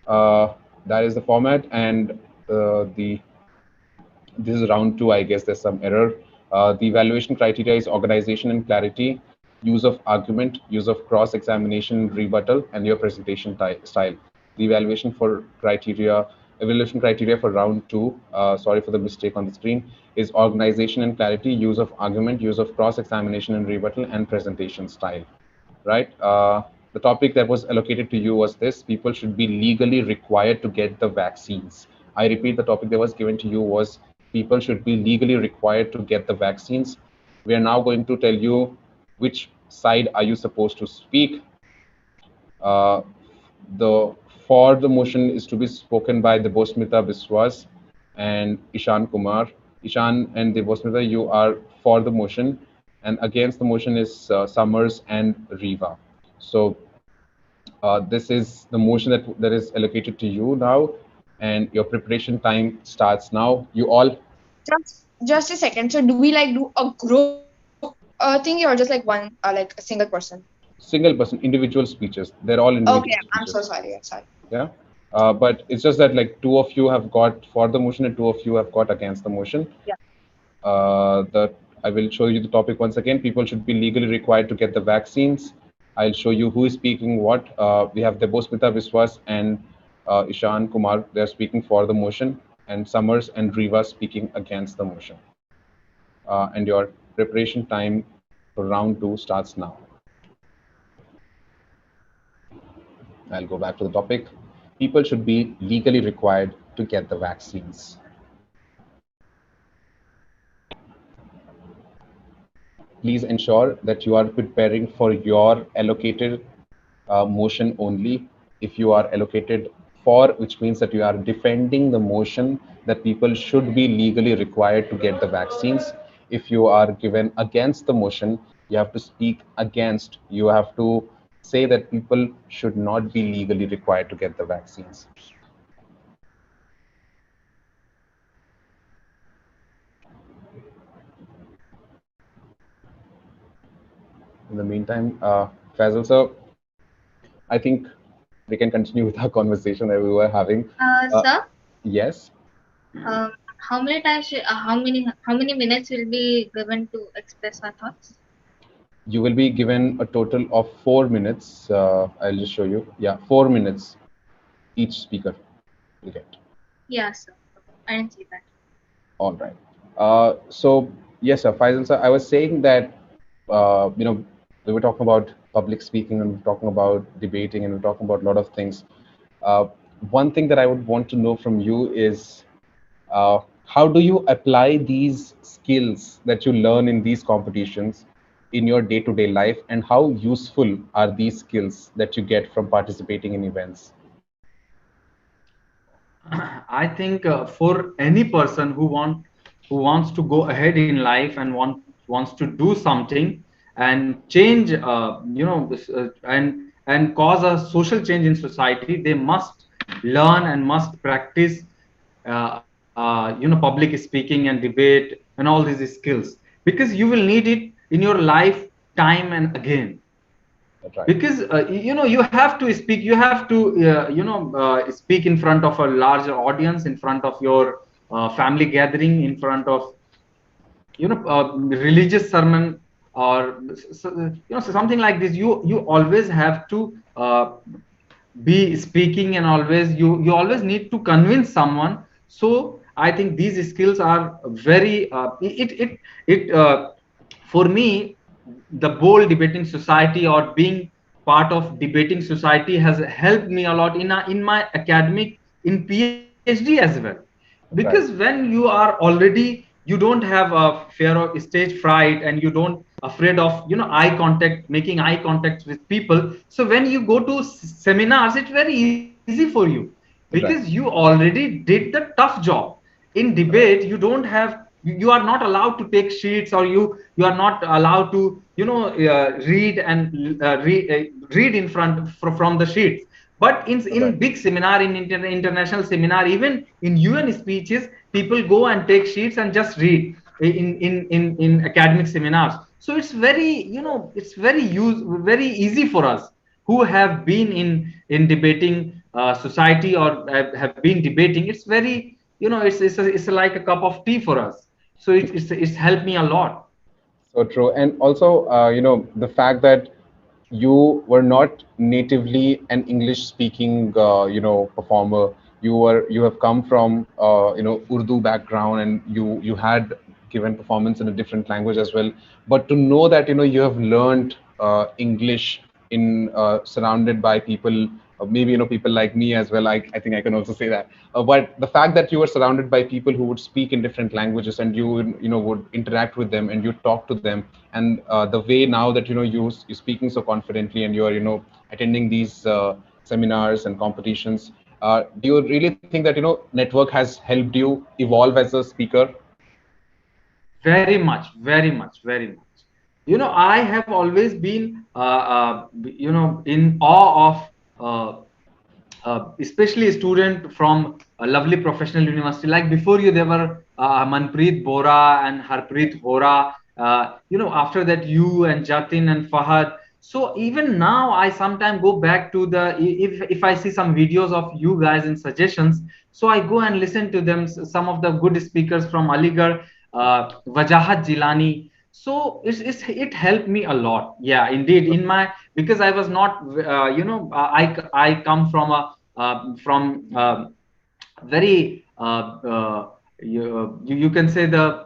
S1: That is the format, and this is round two. I guess there's some error. The evaluation criteria is organization and clarity, use of argument, use of cross-examination, rebuttal, and your presentation style. The evaluation criteria for round two, sorry for the mistake on the screen, is organization and clarity, use of argument, use of cross-examination and rebuttal, and presentation style, right? The topic that was allocated to you was this: people should be legally required to get the vaccines. I repeat, the topic that was given to you was people should be legally required to get the vaccines. We are now going to tell you which side are you supposed to speak. The for the motion is to be spoken by Debosmita Biswas and Ishan Kumar. Ishan and Debosmita, you are for the motion, and against the motion is Summers and Riva. So this is the motion that is allocated to you now, and your preparation time starts now. You all.
S5: Just a second. So do we like do a group thing or just like one like a single person?
S1: Single person, individual speeches. They're all individual.
S5: Okay,
S1: speeches.
S5: I'm so sorry. I'm sorry.
S1: Yeah. But it's just that like two of you have got for the motion and two of you have got against the motion.
S5: Yeah.
S1: I will show you the topic once again. People should be legally required to get the vaccines. I'll show you who is speaking what. We have Debosmita Biswas and Ishan Kumar. They're speaking for the motion, and Summers and Riva speaking against the motion. and your preparation time for round 2 starts now. I'll go back to the topic. People should be legally required to get the vaccines. Please ensure that you are preparing for your allocated motion only. If you are allocated for, which means that you are defending the motion that people should be legally required to get the vaccines. If you are given against the motion, you have to speak against. You have to say that people should not be legally required to get the vaccines. In the meantime, Faisal sir, I think we can continue with our conversation that we were having.
S4: Sir,
S1: Yes.
S4: how many times, how many minutes will be given to express our thoughts?
S1: You will be given a total of 4 minutes. I'll just show you. Yeah, 4 minutes each speaker will get.
S4: Yeah, sir. I didn't see that.
S1: All right. So yes, sir, Faisal sir, I was saying that we were talking about public speaking and we're talking about debating and we're talking about a lot of things. Uh, One thing that I would want to know from you is how do you apply these skills that you learn in these competitions in your day-to-day life, and how useful are these skills that you get from participating in events?
S6: I think for any person who wants to go ahead in life and wants to do something and change, and cause a social change in society, they must learn and must practice, public speaking and debate and all these skills, because you will need it in your life time and again.
S1: That's right.
S6: Because you have to speak, you have to speak in front of a larger audience, in front of your family gathering, in front of religious sermon, or something like this. You always have to be speaking, and always you always need to convince someone. So I think these skills are very for me, the bold debating society or being part of debating society has helped me a lot in my academic, in PhD as well. Because
S1: That's right.
S6: when you are already, you don't have a fear of stage fright, and you don't afraid of eye contact, making eye contact with people. So when you go to seminars, it's very easy for you, because
S1: That's
S6: you
S1: right.
S6: already did the tough job. In debate, you don't have, you are not allowed to take sheets, or you are not allowed to read and read in front from the sheets. But
S1: That's right.
S6: in big seminar, in international seminar, even in UN speeches, people go and take sheets and just read in academic seminars. So it's very, it's very easy for us who have been in debating society, or have been debating. It's very, it's like a cup of tea for us. So it's helped me a lot.
S1: So true. And also, the fact that you were not natively an English speaking, performer. You have come from, Urdu background, and you had given performance in a different language as well. But to know that, you have learned English in surrounded by people, maybe, people like me as well. I think I can also say that. But the fact that you were surrounded by people who would speak in different languages, and would interact with them and you talk to them, and the way now that you're speaking so confidently, and you're attending these seminars and competitions, do you really think that network has helped you evolve as a speaker?
S6: Very much, very much, very much. I have always been in awe of especially a student from a lovely professional university. Like before you, there were Manpreet Bora and Harpreet Hora. After that, you and Jatin and Fahad. So even now, I sometimes go back to the, if I see some videos of you guys and suggestions, so I go and listen to them. Some of the good speakers from Aligarh, Wajahat Jilani. So it helped me a lot. Yeah, indeed. In my, because I was not, I come from a very you can say the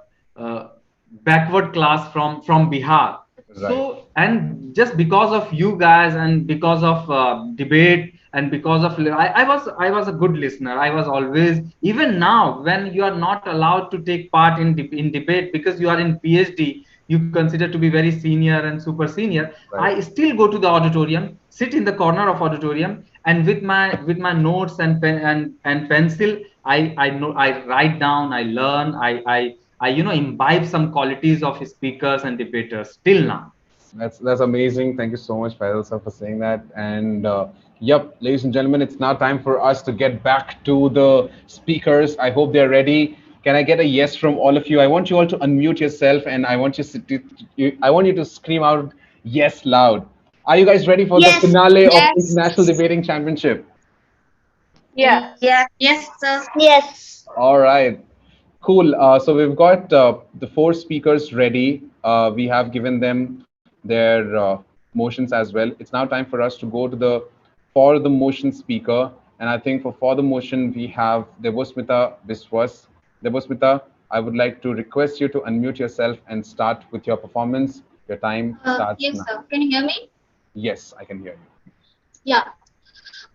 S6: backward class from Bihar.
S1: Right.
S6: So, and just because of you guys and because of debate and because of I was a good listener. I was always, even now when you are not allowed to take part in debate because you are in PhD, you consider to be very senior and super senior.
S1: Right.
S6: I still go to the auditorium, sit in the corner of auditorium, and with my notes and pen and pencil, I know, I write down, I learn, I imbibe some qualities of speakers and debaters till now.
S1: That's amazing. Thank you so much, Faisal sir, for saying that. And yep, ladies and gentlemen, it's now time for us to get back to the speakers. I hope they're ready. Can I get a yes from all of you? I want you all to unmute yourself, and I want you to scream out yes loud. Are you guys ready for the
S3: Yes.
S1: finale of
S5: Yes.
S1: International Debating Championship?
S2: Yeah.
S3: Yeah.
S4: Yes, sir.
S3: Yes.
S1: All right. Cool. So we've got the four speakers ready. We have given them their motions as well. It's now time for us to go to the for the motion speaker. And I think for the motion, we have Devosmita Biswas. Devosmita, I would like to request you to unmute yourself and start with your performance. Your time starts
S4: Yes,
S1: now.
S4: sir. Can you hear me?
S1: Yes, I can hear you.
S4: Yeah.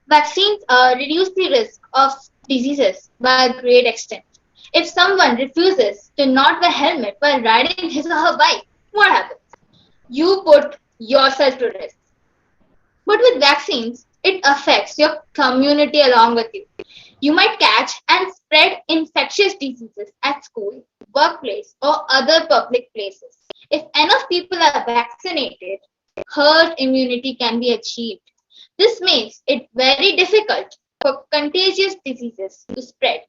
S4: Vaccines reduce the risk of diseases by a great extent. If someone refuses to not wear a helmet while riding his or her bike, what happens? You put yourself to risk. But with vaccines, it affects your community along with you. You might catch and spread infectious diseases at school, workplace, or other public places. If enough people are vaccinated, herd immunity can be achieved. This makes it very difficult for contagious diseases to spread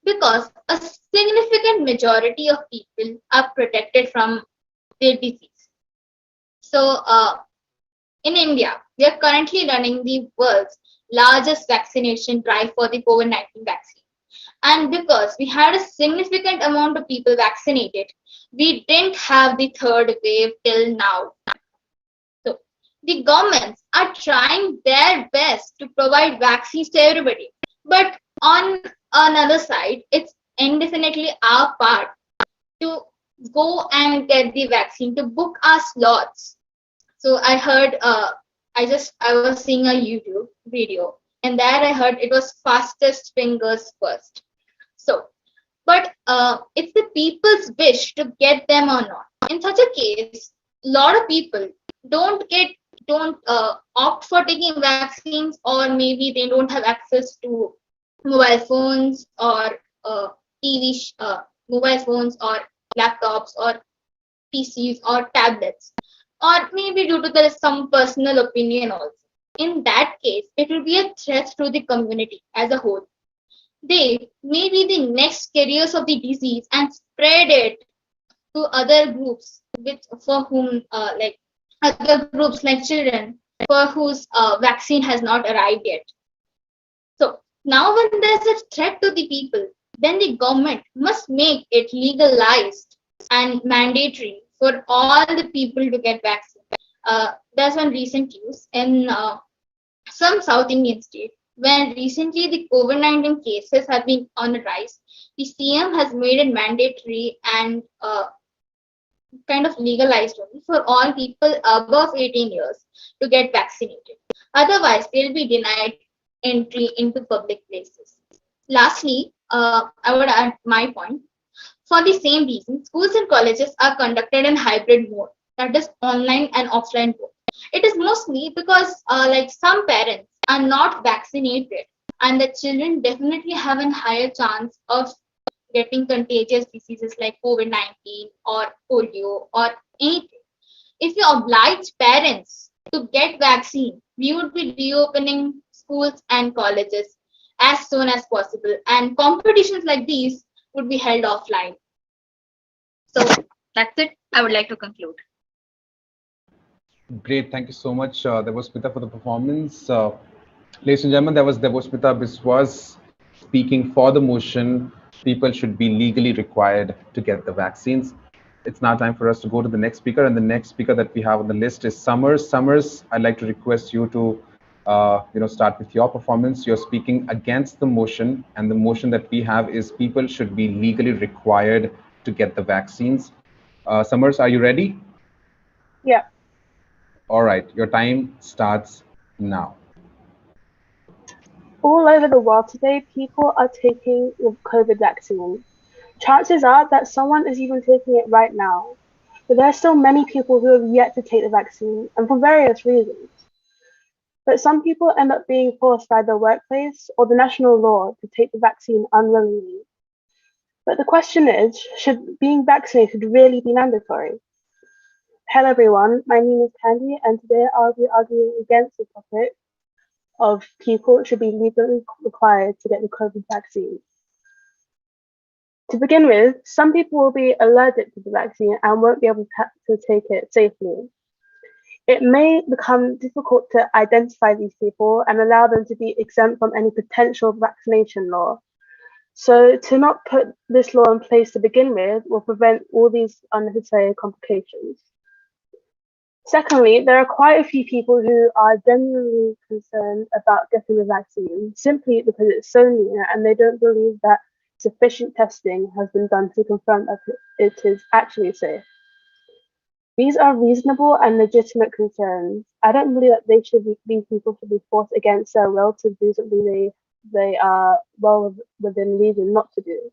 S4: because a significant majority of people are protected from their disease. So, in India, we are currently running the world's largest vaccination drive for the COVID-19 vaccine. And because we had a significant amount of people vaccinated, we didn't have the third wave till now. So the governments are trying their best to provide vaccines to everybody. But on another side, it's indefinitely our part to go and get the vaccine, to book our slots. So I heard, I was seeing a YouTube video, and there I heard it was fastest fingers first. So, but it's the people's wish to get them or not. In such a case, a lot of people don't opt for taking vaccines, or maybe they don't have access to mobile phones or mobile phones or laptops or PCs or tablets, or maybe due to there is some personal opinion also. In that case, it will be a threat to the community as a whole. They may be the next carriers of the disease and spread it to other groups, which for whom like other groups like children for whose vaccine has not arrived yet. So now when there's a threat to the people, then the government must make it legalized and mandatory for all the people to get vaccine. There's one recent news in some South Indian state when recently the COVID-19 cases have been on a rise. The CM has made it mandatory and kind of legalized only for all people above 18 years to get vaccinated. Otherwise, they'll be denied entry into public places. Lastly, I would add my point. For the same reason, schools and colleges are conducted in hybrid mode, that is online and offline both. It is mostly because like some parents are not vaccinated and the children definitely have a higher chance of getting contagious diseases like COVID-19 or polio or anything. If you oblige parents to get vaccine, we would be reopening schools and colleges as soon as possible, and competitions like these would be held offline. So that's it. I would like to conclude.
S1: Great, thank you so much, Devosmita, for the performance. Ladies and gentlemen, that was Devosmita Biswas speaking for the motion. People should be legally required to get the vaccines. It's now time for us to go to the next speaker, and the next speaker that we have on the list is Summers. Summers, I'd like to request you to, start with your performance. You're speaking against the motion, and the motion that we have is people should be legally required to get the vaccines. Summers, are you ready?
S2: Yeah.
S1: All right, your time starts now.
S2: All over the world today, people are taking the COVID vaccine. Chances are that someone is even taking it right now. But there are still many people who have yet to take the vaccine, and for various reasons. But some people end up being forced by their workplace or the national law to take the vaccine unwillingly. But the question is, should being vaccinated really be mandatory? Hello everyone, my name is Candy and today I'll be arguing against the topic of people should be legally required to get the COVID vaccine. To begin with, some people will be allergic to the vaccine and won't be able to take it safely. It may become difficult to identify these people and allow them to be exempt from any potential vaccination law. So to not put this law in place to begin with will prevent all these unnecessary complications. Secondly, there are quite a few people who are genuinely concerned about getting the vaccine simply because it's so new and they don't believe that sufficient testing has been done to confirm that it is actually safe. These are reasonable and legitimate concerns. I don't believe that these people should be forced against their will to do something they are well within reason not to do.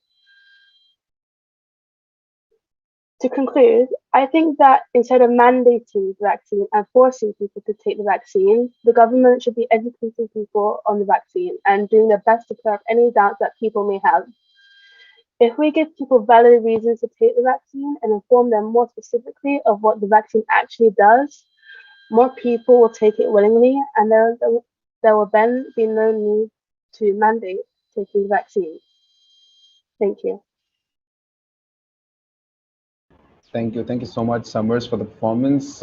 S2: To conclude, I think that instead of mandating the vaccine and forcing people to take the vaccine, the government should be educating people on the vaccine and doing their best to clear up any doubts that people may have. If we give people valid reasons to take the vaccine and inform them more specifically of what the vaccine actually does, more people will take it willingly and there will then be no need to mandate taking the vaccine. Thank you.
S1: Thank you so much, Summers, for the performance.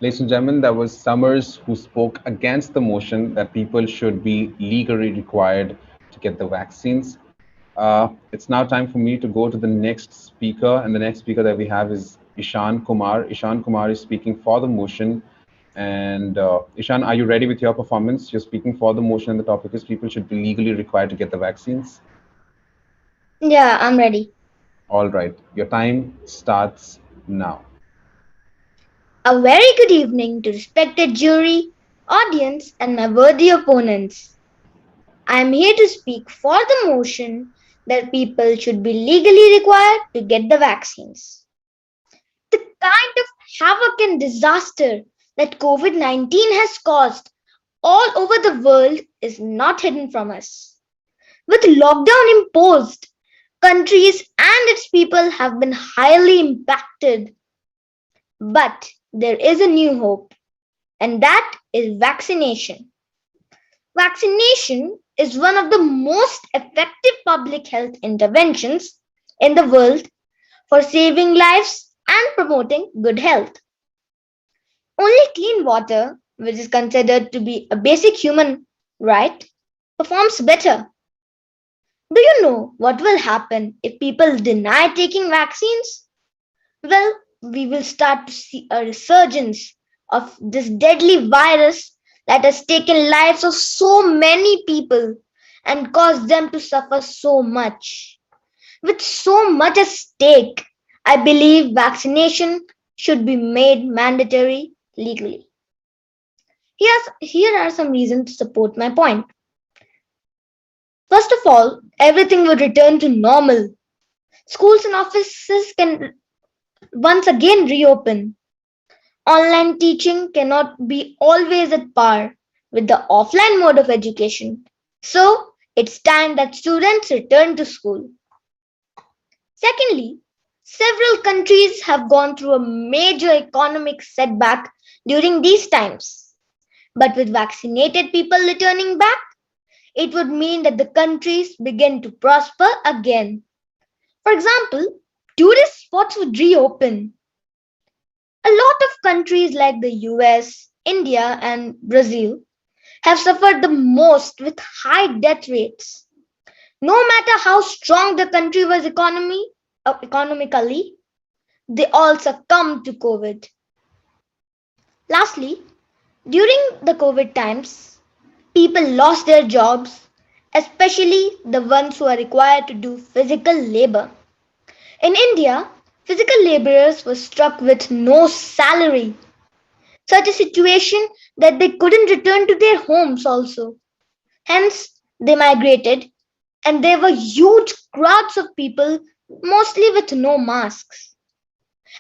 S1: Ladies and gentlemen, that was Summers who spoke against the motion that people should be legally required to get the vaccines. It's now time for me to go to the next speaker, and the next speaker that we have is Ishan Kumar. Ishan Kumar is speaking for the motion. And Ishan, are you ready with your performance? You're speaking for the motion, and the topic is people should be legally required to get the vaccines.
S3: Yeah, I'm ready.
S1: All right, your time starts now.
S3: A very good evening to respected jury, audience, and my worthy opponents. I am here to speak for the motion that people should be legally required to get the vaccines. The kind of havoc and disaster that COVID 19 has caused all over the world is not hidden from us. With lockdown imposed, countries and its people have been highly impacted. But there is a new hope, and that is vaccination. Vaccination is one of the most effective public health interventions in the world for saving lives and promoting good health. Only clean water, which is considered to be a basic human right, performs better. Do you know what will happen if people deny taking vaccines? Well, we will start to see a resurgence of this deadly virus that has taken lives of so many people and caused them to suffer so much. With so much at stake, I believe vaccination should be made mandatory legally. Here are some reasons to support my point. First of all, everything will return to normal. Schools and offices can once again reopen. Online teaching cannot be always at par with the offline mode of education. So, it's time that students return to school. Secondly, several countries have gone through a major economic setback during these times. But with vaccinated people returning back, it would mean that the countries begin to prosper again. For example, tourist spots would reopen. A lot of countries like the US, India, and Brazil have suffered the most with high death rates. No matter how strong the country was economically, they all succumbed to COVID. Lastly, during the COVID times, people lost their jobs, especially the ones who are required to do physical labor. In India, Physical laborers were struck with no salary, such a situation that they couldn't return to their homes also. Hence, they migrated, and there were huge crowds of people, mostly with no masks,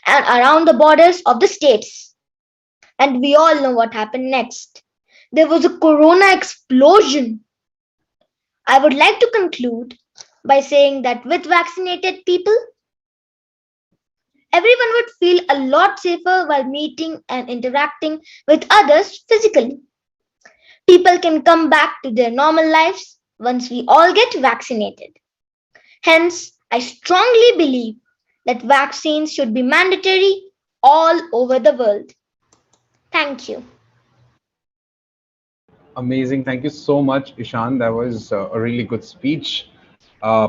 S3: and around the borders of the states. And we all know what happened next. There was a corona explosion. I would like to conclude by saying that with vaccinated people, everyone would feel a lot safer while meeting and interacting with others physically. People can come back to their normal lives once we all get vaccinated. Hence, I strongly believe that vaccines should be mandatory all over the world. Thank you.
S1: Amazing. Thank you so much, Ishan. That was a really good speech. Uh,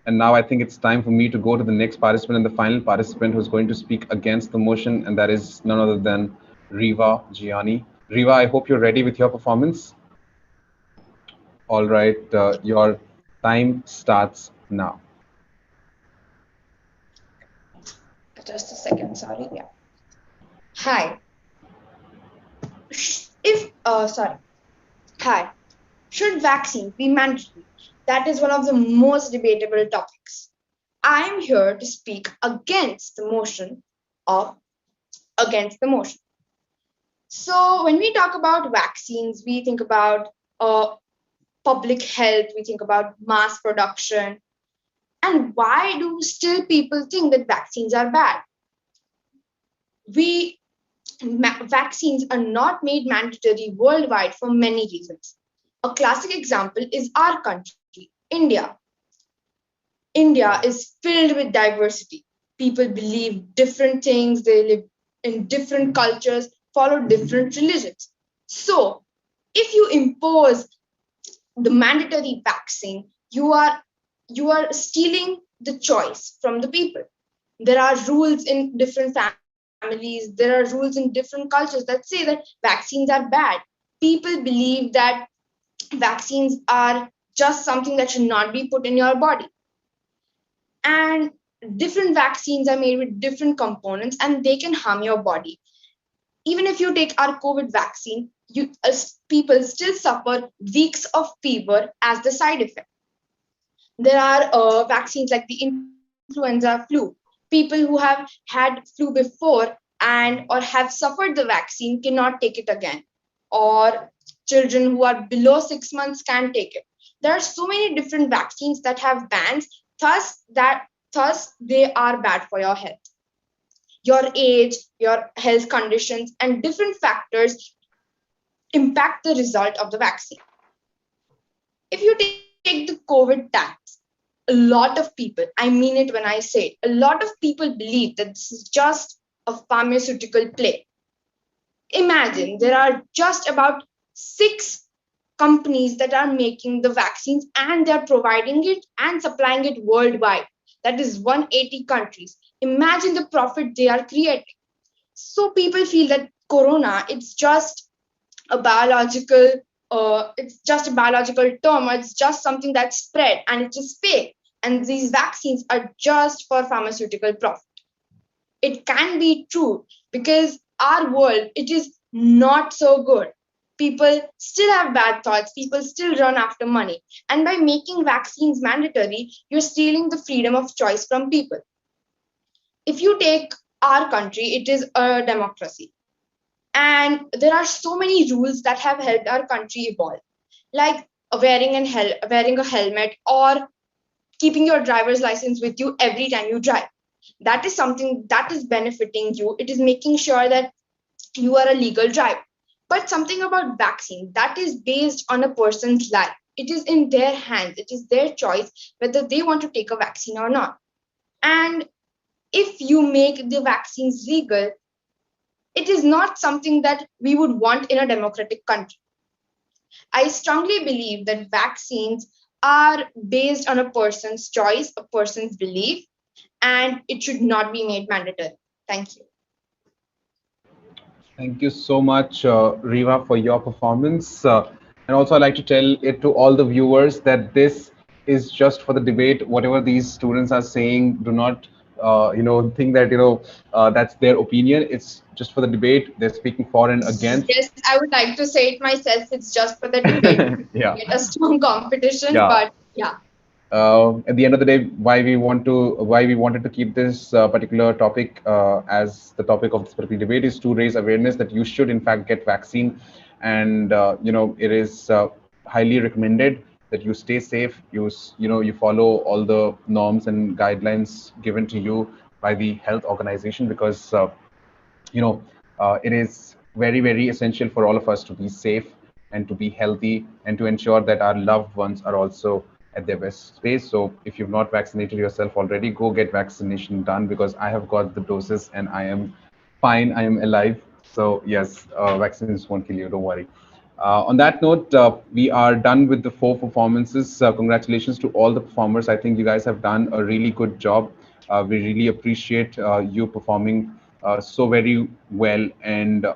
S1: and now I think it's time for me to go to the next participant and the final participant who's going to speak against the motion, and that is none other than Riva Gianni. Riva, I hope you're ready with your performance. All right, your time starts now.
S5: Just a second, sorry. Yeah. Hi. If sorry. Hi. Should vaccines be mandatory? That is one of the most debatable topics. I am here to speak against the motion of against the motion. So when we talk about vaccines, we think about public health, we think about mass production. And why do still people think that vaccines are bad? Vaccines are not made mandatory worldwide for many reasons. A classic example is our country, India. India is filled with diversity. People believe different things, they live in different cultures, follow different religions. So, if you impose the mandatory vaccine, you are stealing the choice from the people. There are rules in different families, there are rules in different cultures that say that vaccines are bad. People believe that vaccines are just something that should not be put in your body. And different vaccines are made with different components and they can harm your body. Even if you take our COVID vaccine, people still suffer weeks of fever as the side effect. There are vaccines like the influenza flu. People who have had flu before and or have suffered the vaccine cannot take it again. Or children who are below 6 months can take it. There are so many different vaccines that have bans, thus they are bad for your health. Your age, your health conditions, and different factors impact the result of the vaccine. If you take the COVID times, a lot of people, I mean it when I say it, a lot of people believe that this is just a pharmaceutical play. Imagine there are just about 6 companies that are making the vaccines and they're providing it and supplying it worldwide. That is 180 countries. Imagine the profit they are creating. So people feel that corona, it's just a biological term, or it's just something that's spread and it's just fake. And these vaccines are just for pharmaceutical profit. It can be true because our world, it is not so good. People still have bad thoughts, people still run after money. And by making vaccines mandatory, you're stealing the freedom of choice from people. If you take our country, it is a democracy. And there are so many rules that have helped our country evolve, like wearing a helmet or keeping your driver's license with you every time you drive. That is something that is benefiting you. It is making sure that you are a legal driver. But something about vaccine, that is based on a person's life. It is in their hands. It is their choice whether they want to take a vaccine or not. And if you make the vaccines legal, it is not something that we would want in a democratic country. I strongly believe that vaccines are based on a person's choice, a person's belief, and it should not be made mandatory. Thank you.
S1: Thank you so much, Riva, for your performance. And also, I'd like to tell it to all the viewers that this is just for the debate. Whatever these students are saying, do not think that that's their opinion. It's just for the debate. They're speaking for and against.
S5: Yes, I would like to say it myself. It's just for the debate.
S1: Yeah.
S5: Get a strong competition,
S1: Yeah.
S5: but yeah.
S1: At the end of the day, why we wanted to keep this particular topic as the topic of this particular debate is to raise awareness that you should in fact get vaccine, and it is highly recommended that you stay safe. You follow all the norms and guidelines given to you by the health organization, because you know it is very, very essential for all of us to be safe and to be healthy and to ensure that our loved ones are also at their best space. So if you've not vaccinated yourself already, go get vaccination done, because I have got the doses and I am fine, I am alive. So yes, vaccines won't kill you, don't worry. On that note, we are done with the 4 performances. Congratulations to all the performers. I think you guys have done a really good job. We really appreciate you performing so very well, and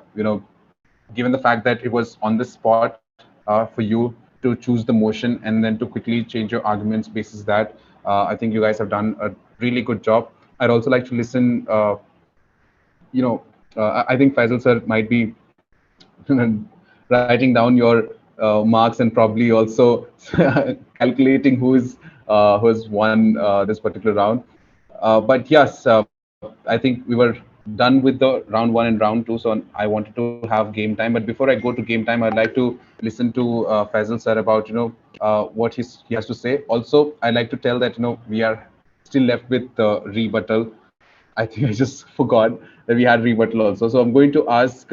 S1: given the fact that it was on the spot for you to choose the motion and then to quickly change your arguments basis that, I think you guys have done a really good job. I'd also like to listen. I think Faisal sir might be writing down your marks and probably also calculating who's won this particular round. But yes, I think we were done with the round 1 and round 2. So I wanted to have game time. But before I go to game time, I'd like to listen to Faisal sir about what he has to say. Also, I'd like to tell that we are still left with rebuttal. I think I just forgot that we had rebuttal also. So I'm going to ask,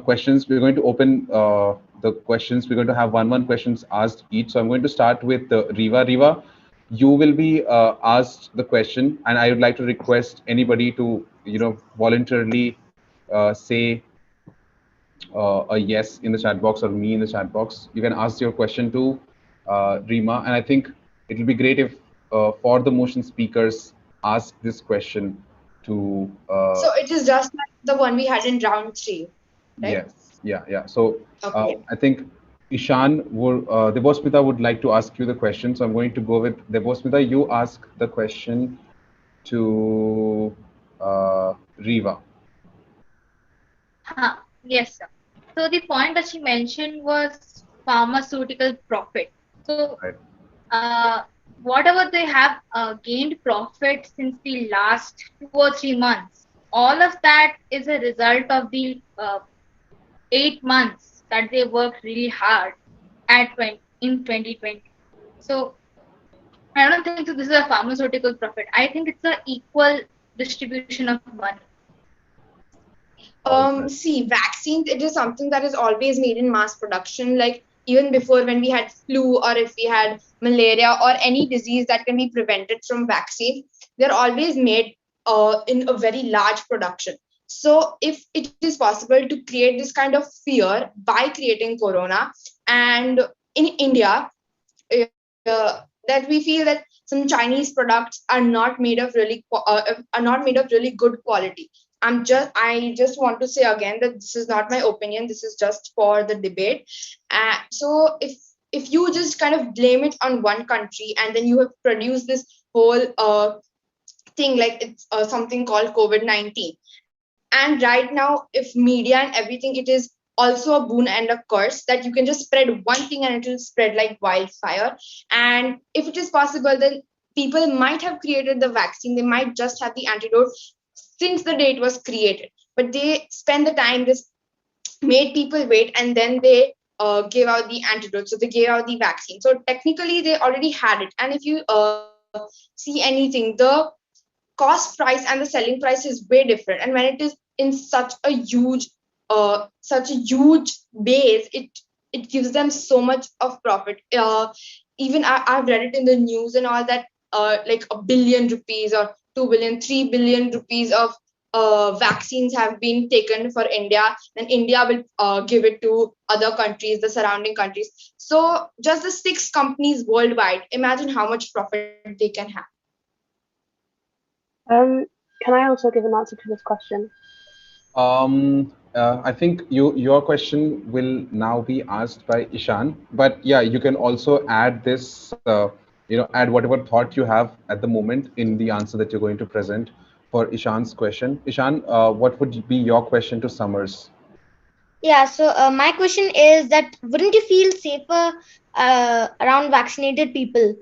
S1: questions. We're going to open the questions. We're going to have one questions asked each. So I'm going to start with Riva. Riva, you will be asked the question, and I would like to request anybody to, voluntarily say a yes in the chat box or me in the chat box. You can ask your question to Rima, and I think it will be great if for the motion speakers ask this question to.
S5: So it is just like the one we had in round 3, right?
S1: Yes, yeah. So
S5: Okay.
S1: I think Ishan Devosmita would like to ask you the question. So I'm going to go with Devosmita. You ask the question to Riva.
S4: Yes, sir. So the point that she mentioned was pharmaceutical profit. So
S1: Right.
S4: uh, whatever they have gained profit since the last 2 or 3 months, all of that is a result of the 8 months that they worked really hard in 2020. So I don't think so this is a pharmaceutical profit. I think it's an equal distribution of money.
S1: All right.
S5: See, vaccines, it is something that is always made in mass production. Like even before, when we had flu or if we had malaria or any disease that can be prevented from vaccine, they're always made in a very large production. So if it is possible to create this kind of fear by creating corona, and in India, that we feel that some Chinese products are not made of really good quality. I just want to say again that this is not my opinion. This is just for the debate. So if you just kind of blame it on one country and then you have produced this whole thing, like it's something called COVID-19. And right now, if media and everything, it is also a boon and a curse that you can just spread one thing and it will spread like wildfire. And if it is possible, then people might have created the vaccine. They might just have the antidote since the day it was created. But they spend the time, just made people wait, and then they gave out the antidote. So they gave out the vaccine. So technically, they already had it. And if you see anything, the cost price and the selling price is way different. And when it is in such a huge base, it gives them so much of profit. Even I've read it in the news and all that, like 1 billion rupees or 2 billion, 3 billion rupees of vaccines have been taken for India, then India will give it to other countries, the surrounding countries. So just the 6 companies worldwide, imagine how much profit they can have.
S2: Can I also give an answer to this question?
S1: I think your question will now be asked by Ishan, but yeah, you can also add this add whatever thought you have at the moment in the answer that you're going to present for Ishan's question. Ishan, what would be your question to Summers?
S3: Yeah, so my question is that wouldn't you feel safer around vaccinated people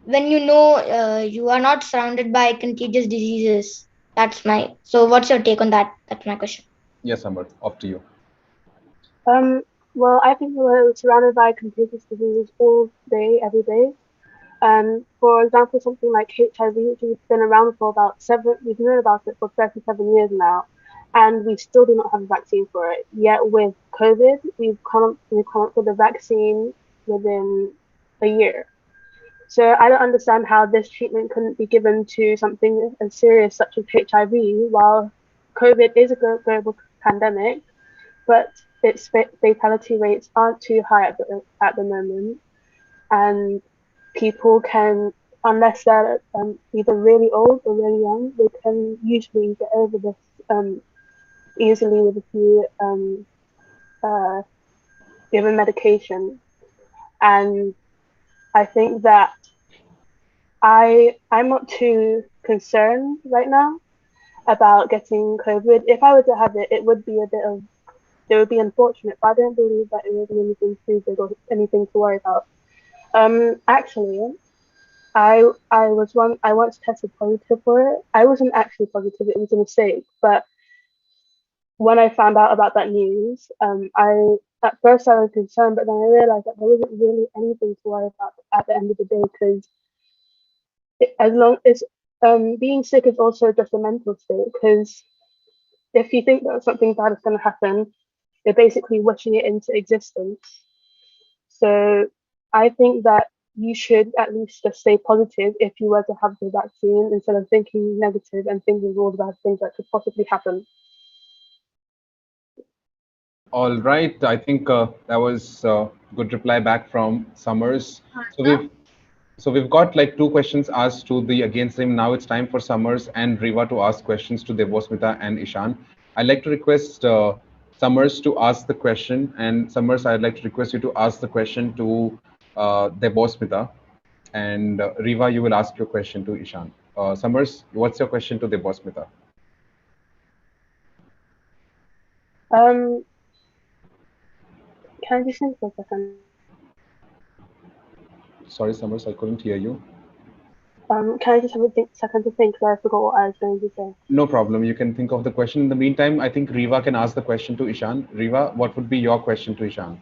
S3: when you know you are not surrounded by contagious diseases? So what's your take on that? That's my question.
S1: Yes, Summer, up to you.
S2: Um, well, I think we're surrounded by contagious diseases all day, every day. For example, something like HIV, which has been around for we've known about it for 37 years now, and we still do not have a vaccine for it. Yet with COVID, we've come up with a vaccine within a year. So I don't understand how this treatment couldn't be given to something as serious such as HIV, while COVID is a global pandemic, but its fatality rates aren't too high at the moment, and people can, unless they're either really old or really young, they can usually get over this easily with a few uh, given medication. And I think that I'm not too concerned right now about getting COVID. If I were to have it, it would be unfortunate, but I don't believe that it would be anything too big or anything to worry about. Actually, I once tested positive for it. I wasn't actually positive; it was a mistake. But when I found out about that news, I at first I was concerned, but then I realized that there wasn't really anything to worry about at the end of the day because as long as being sick is also just a mental state. Because if you think that something bad is going to happen, you're basically wishing it into existence. So I think that you should at least just stay positive if you were to have the vaccine instead of thinking negative and thinking of all the bad things that could possibly happen.
S1: All right, I think that was a good reply back from Summers. So
S4: Harsha?
S1: we've got like two questions asked to the against him. Now it's time for Summers and Riva to ask questions to Devosmita and Ishan. I'd like to request Summers to ask the question, and Summers, I'd like to request you to ask the question to Devosmita, and Riva, you will ask your question to Ishan. Summers, what's your question to Devosmita?
S2: Um, can I just think for a second?
S1: Sorry, Summers, I couldn't hear you.
S2: Can I just have a second to think because I forgot what I was going to say.
S1: No problem. You can think of the question. In the meantime, I think Riva can ask the question to Ishan. Riva, what would be your question to Ishan?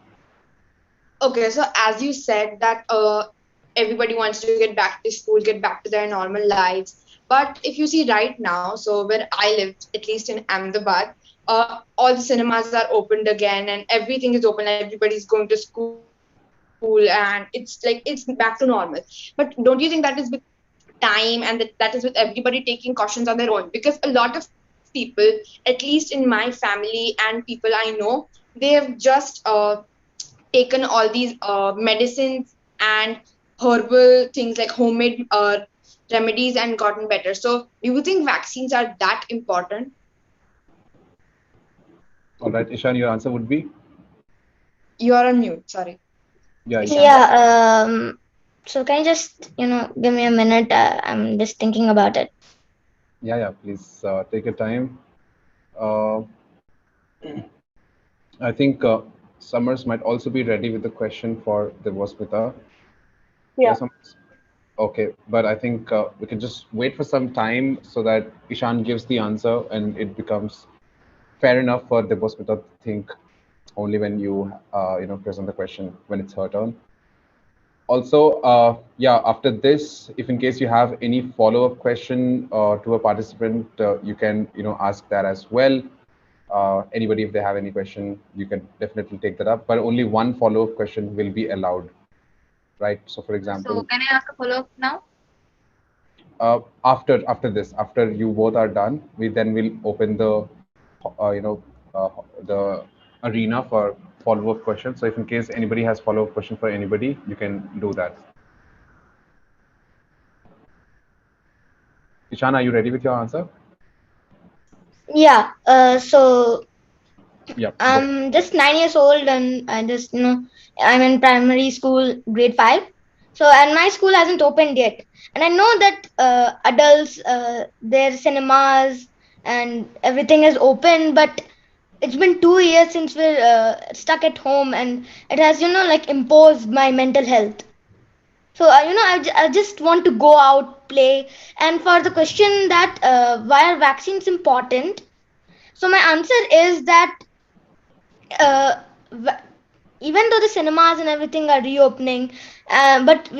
S5: Okay, so as you said that everybody wants to get back to school, get back to their normal lives. But if you see right now, so where I lived, at least in Ahmedabad, all the cinemas are opened again and everything is open. Everybody's going to school and it's back to normal. But don't you think that is with time and that is with everybody taking cautions on their own? Because a lot of people, at least in my family and people I know, they have just taken all these medicines and herbal things like homemade remedies and gotten better. So do you think vaccines are that important?
S1: All right, Ishan, your answer would be?
S5: You are on mute, sorry.
S1: Yeah, you can.
S5: Ishan.
S3: Yeah, so can you just, give me a minute? I'm just thinking about it.
S1: Yeah, please take your time. Uh, I think Summers might also be ready with the question for Devosmita. Yeah,
S2: Yeah.
S1: Summers? Okay, but I think we can just wait for some time so that Ishan gives the answer and it becomes fair enough for Devosmita to think only when you present the question when it's her turn. Also, yeah, after this, if in case you have any follow-up question to a participant, you can ask that as well. Anybody, if they have any question, you can definitely take that up, but only one follow-up question will be allowed, right? So for
S4: So
S1: example,
S4: can I ask a follow-up now?
S1: after this, after you both are done, we then will open the uh, you know the arena for follow-up questions. So if in case anybody has follow-up question for anybody, you can do that. Ishan, are you ready with your answer?
S3: Yeah, so
S1: Yep, go.
S3: I'm just 9 years old and I just, I'm in primary school, grade 5. So, and my school hasn't opened yet. And I know that adults, their cinemas and everything is open, but it's been 2 years since we're stuck at home, and it has, like imposed my mental health. So, I just want to go out, play. And for the question that why are vaccines important? So, my answer is that uh, va- even though the cinemas and everything are reopening, but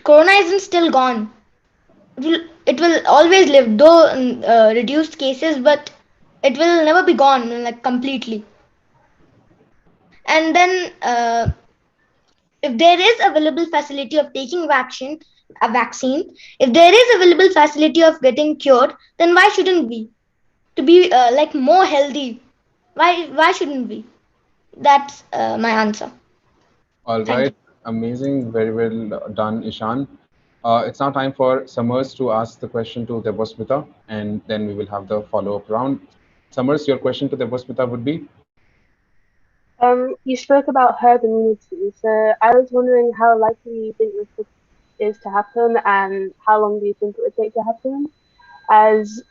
S3: Corona isn't still gone. It will always live, though reduced cases, but it will never be gone like completely. And then if there is available facility of taking vaccine, if there is available facility of getting cured, then why shouldn't we? To be like more healthy, why shouldn't we? That's my answer.
S1: All
S3: Thank you.
S1: right, amazing, very well done, Ishan. It's now time for Summers to ask the question to Debosmita, and then we will have the follow-up round. Summers, your question to Debosmita would be?
S2: You spoke about herd immunity, so I was wondering how likely you think is to happen, and how long do you think it would take to happen? As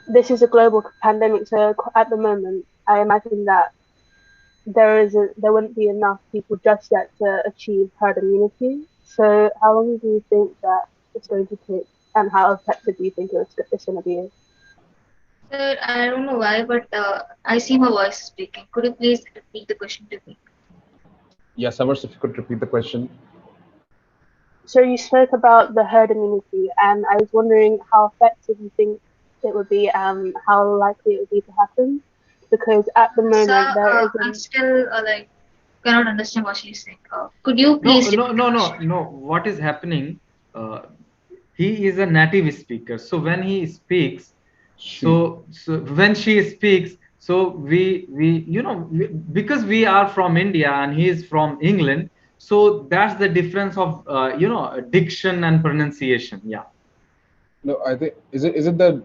S2: this is a global pandemic, so at the moment, I imagine that there wouldn't be enough people just yet to achieve herd immunity. So how long do you think that it's going to take, and how effective do you think it's going to be?
S4: Sir, I don't know why, but I see my voice speaking. Could you please repeat the question to me?
S1: Yeah, Summers, if you could repeat the question.
S2: So you spoke about the herd immunity, and I was wondering how effective you think it would be, how likely it would be to happen, because at the moment
S4: Sir,
S2: there
S4: I'm
S2: isn't.
S4: still like cannot understand what she's saying. Could you
S6: No,
S4: please
S6: no,
S4: repeat the
S6: no, no,
S4: question?
S6: no. What is happening? Uh, he is a native speaker. So when he speaks,
S1: She.
S6: so when she speaks, so because we are from India and he is from England, so that's the difference of diction and pronunciation. Yeah.
S1: No, I think is it the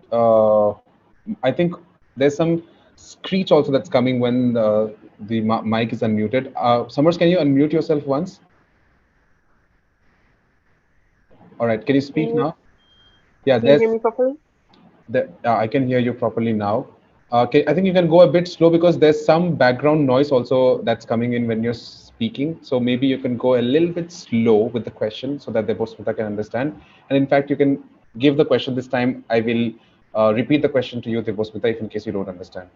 S1: I think there's some screech also that's coming when the mic is unmuted. Summers, can you unmute yourself once? All right, can you
S2: Can
S1: speak
S2: you
S1: now? Yeah,
S2: can you
S1: there's
S2: hear me properly?
S1: I can hear you properly now. I think you can go a bit slow because there's some background noise also that's coming in when you're speaking. So maybe you can go a little bit slow with the question so that the Bosmita can understand. And in fact, you can give the question this time. I will repeat the question to you, Bosmita, if in case you don't understand.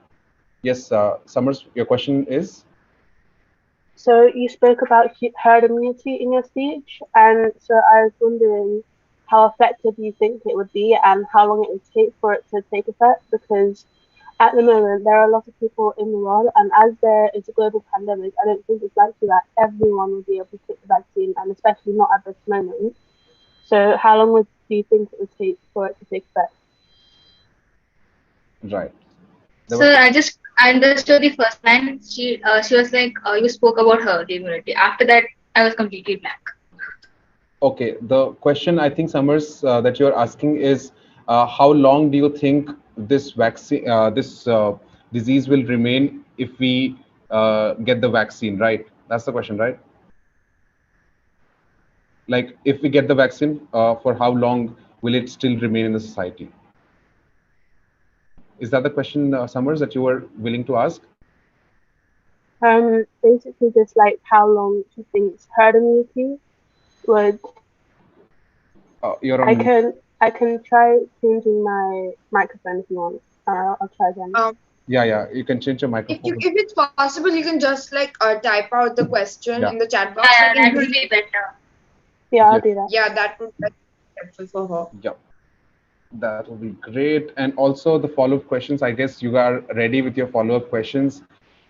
S1: Yes, Summers, your question is?
S2: So you spoke about herd immunity in your speech, and so I was wondering how effective you think it would be, and how long it would take for it to take effect, because at the moment there are a lot of people in the world, and as there is a global pandemic, I don't think it's likely that everyone will be able to take the vaccine, and especially not at this moment. So how long do you think it would take for it to take effect?
S1: Right. There was
S4: Sir, I understood the first line. She was like you spoke about her immunity. After that, I was completely blank.
S1: Okay, the question I think, Summers, that you're asking is how long do you think this vaccine, this disease will remain if we get the vaccine, right? That's the question, right? Like, if we get the vaccine, for how long will it still remain in the society? Is that the question, Summers, that you were willing to ask?
S2: Basically just like how long do you think herd immunity would.
S1: You're
S2: I
S1: on.
S2: can I can try changing my microphone if you want. I'll try again.
S5: Um,
S1: Yeah, yeah, you can change your
S5: if you
S1: microphone.
S5: if it's possible, you can just like type out the question
S1: Yeah,
S5: in the chat
S4: Yeah,
S5: box. So I
S4: yeah,
S5: can
S4: that would
S5: read.
S4: be better.
S2: Yeah, I'll
S1: yes,
S2: do that.
S5: Yeah, that would be helpful for her.
S1: yeah. That will be great. And also the follow-up questions, I guess you are ready with your follow-up questions.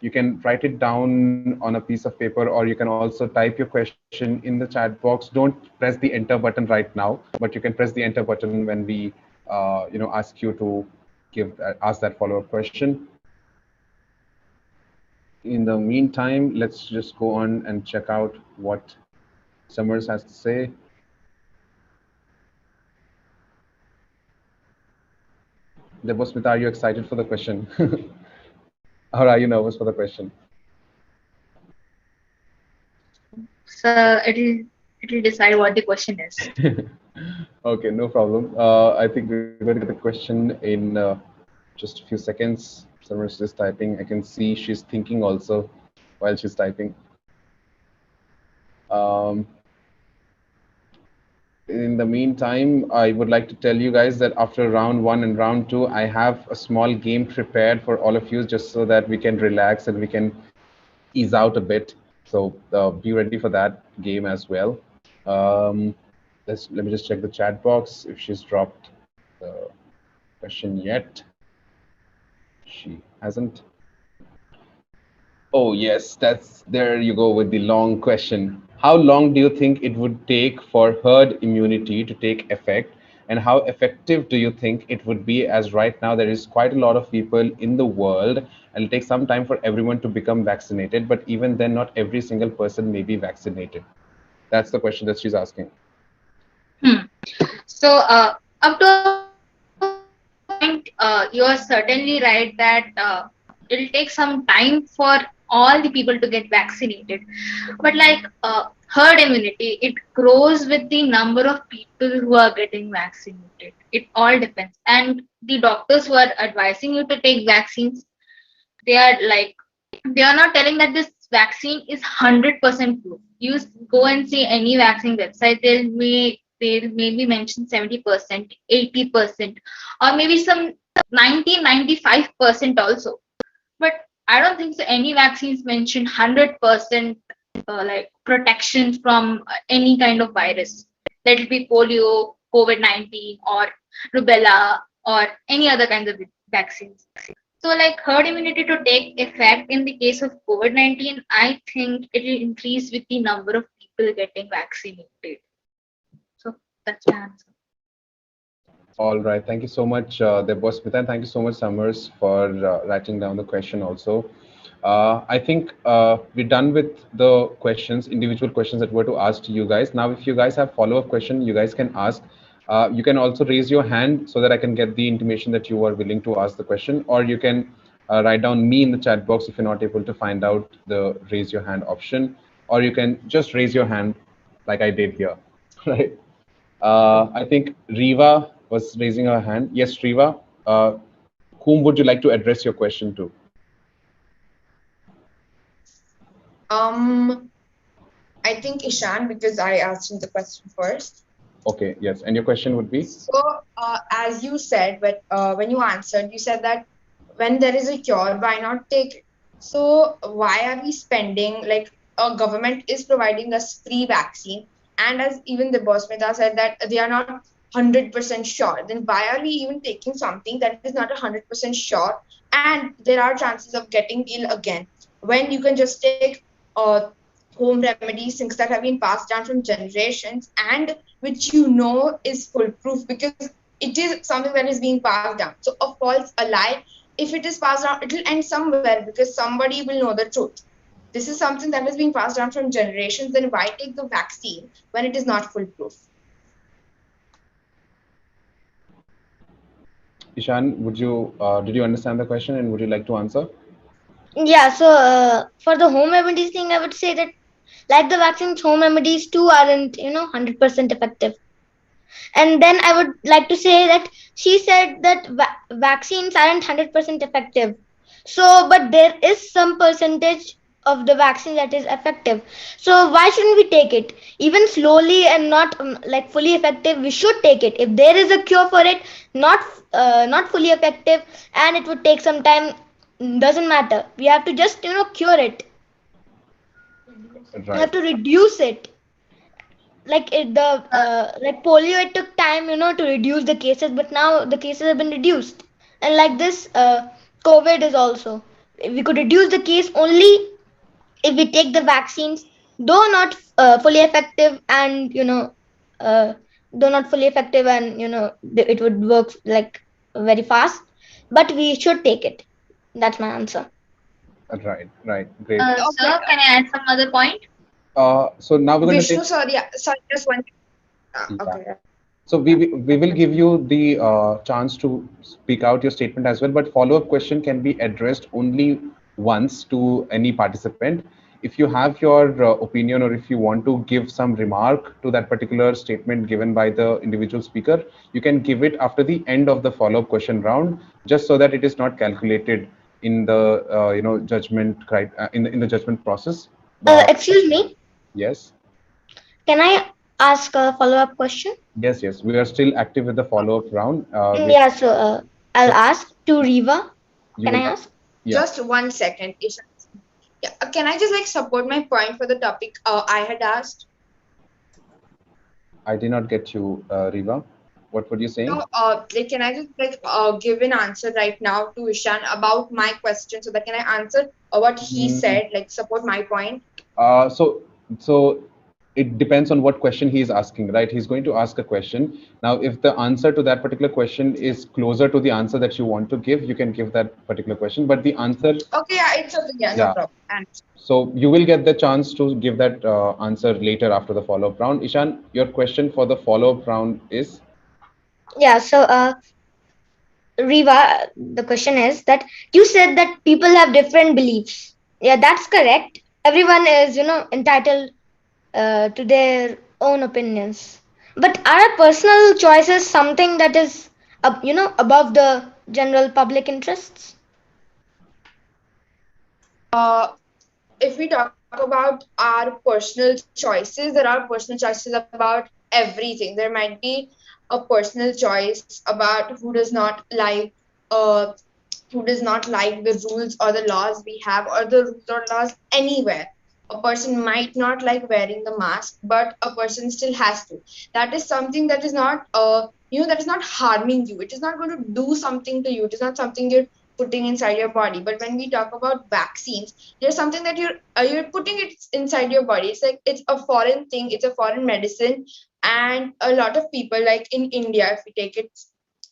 S1: You can write it down on a piece of paper, or you can also type your question in the chat box. Don't press the enter button right now, but you can press the enter button when we, ask you to ask that follow-up question. In the meantime, let's just go on and check out what Summers has to say. Debosmita, are you excited for the question? Or are you nervous for the question?
S4: So it is. it will decide what the question is.
S1: Okay, no problem. I think we're going to get the question in just a few seconds. Someone's just typing. I can see she's thinking also while she's typing. Um, in the meantime, I would like to tell you guys that after round one and round two, I have a small game prepared for all of you just so that we can relax and we can ease out a bit. So be ready for that game as well. Um, let me just check the chat box if she's dropped the question yet. She hasn't. Oh yes, that's there you go with the long question. How long do you think it would take for herd immunity to take effect? And how effective do you think it would be, as right now there is quite a lot of people in the world and it'll take some time for everyone to become vaccinated, but even then not every single person may be vaccinated. That's the question that she's asking.
S4: So, up to a point, you are certainly right that it'll take some time for all the people to get vaccinated. But like herd immunity, it grows with the number of people who are getting vaccinated. It all depends. And the doctors who are advising you to take vaccines, they are like, they are not telling that this vaccine is 100% proof. You go and see any vaccine website, they'll maybe mention 70%, 80%, or maybe some 95% also. But I don't think so any vaccines mention 100% like protection from any kind of virus. Let it be polio, COVID-19, or rubella, or any other kinds of vaccines. So, like herd immunity to take effect in the case of COVID-19, I think it will increase with the number of people getting vaccinated. So, that's my answer.
S1: All right. Thank you so much, Debra Smita, and thank you so much, Summers, for writing down the question also. I think we're done with the questions, individual questions that were to ask to you guys. Now, if you guys have follow-up question, you guys can ask. You can also raise your hand so that I can get the intimation that you are willing to ask the question, or you can write down me in the chat box if you're not able to find out the raise your hand option, or you can just raise your hand like I did here, right? I think Riva was raising her hand. Yes, Riva, whom would you like to address your question to?
S5: I think Ishan, because I asked him the question first.
S1: Okay, yes. And your question would be?
S5: So, as you said, but when you answered, you said that when there is a cure, why not take it? So, why are we spending, like, a government is providing us free vaccine, and as even the boss Mehta said that they are not 100% sure, then why are we even taking something that is not 100% sure, and there are chances of getting ill again, when you can just take home remedies, things that have been passed down from generations and which you know is foolproof because it is something that is being passed down. So a false, a lie, if it is passed down, it will end somewhere because somebody will know the truth. This is something that is being passed down from generations. Then why take the vaccine when it is not foolproof?
S1: Ishan, would you did you understand the question and would you like to answer?
S3: Yeah, so for the home remedies thing, I would say that like the vaccines, home remedies too aren't 100% effective. And then I would like to say that she said that vaccines aren't 100% effective. So, but there is some percentage of the vaccine that is effective. So why shouldn't we take it? Even slowly and not like fully effective, we should take it. If there is a cure for it, not fully effective, and it would take some time, doesn't matter. We have to just cure it.
S1: Right.
S3: We have to reduce it. Like like polio, it took time to reduce the cases, but now the cases have been reduced. And like this COVID is also, we could reduce the case only if we take the vaccines, though not fully effective, and though not fully effective, and it would work like very fast, but we should take it. That's my answer.
S1: Right, great.
S4: Sir, can I add some other point?
S1: So now we're going
S5: Vishnu,
S1: to take...
S5: sorry, just one.
S1: Yeah.
S5: Okay.
S1: So we will give you the chance to speak out your statement as well, but follow-up question can be addressed only once to any participant. if you have your opinion, or if you want to give some remark to that particular statement given by the individual speaker, you can give it after the end of the follow-up question round, just so that it is not calculated in the judgment in the judgment process.
S3: Excuse me.
S1: Yes.
S3: Can I ask a follow-up question?
S1: Yes, we are still active with the follow-up round.
S3: Yeah, so I'll
S1: So
S3: ask to Riva.
S1: you
S3: Can I
S1: will.
S3: ask?
S1: Yeah.
S5: Just 1 second, Isha. Yeah, can I just like support my point for the topic I had asked?
S1: I did not get you, Riva. What were you saying?
S5: No, like can I just like give an answer right now to Ishan about my question so that can I answer what he
S1: Mm,
S5: said, like support my point?
S1: Uh, so, so it depends on what question he is asking, right? He's going to ask a question. Now, if the answer to that particular question is closer to the answer that you want to give, you can give that particular question. But the answer,
S5: Okay, yeah, it's okay. Yeah, no
S1: yeah.
S5: problem. And
S1: So you will get the chance to give that answer later after the follow-up round. Ishan, your question for the follow-up round is?
S3: Yeah, so Riva, the question is that you said that people have different beliefs. Yeah, that's correct. Everyone is, entitled to their own opinions. But are personal choices something that is, above the general public interests?
S5: uh, if we talk about our personal choices, there are personal choices about everything. There might be a personal choice about uh, who does not like the rules or the laws we have, or the rules or laws anywhere. A person might not like wearing the mask, but a person still has to. That is something that is not that is not harming you. It is not going to do something to you. It is not something you're putting inside your body. But when we talk about vaccines, there's something that you're putting it inside your body. It's like it's a foreign thing, it's a foreign medicine. And a lot of people, like in India, if we take it,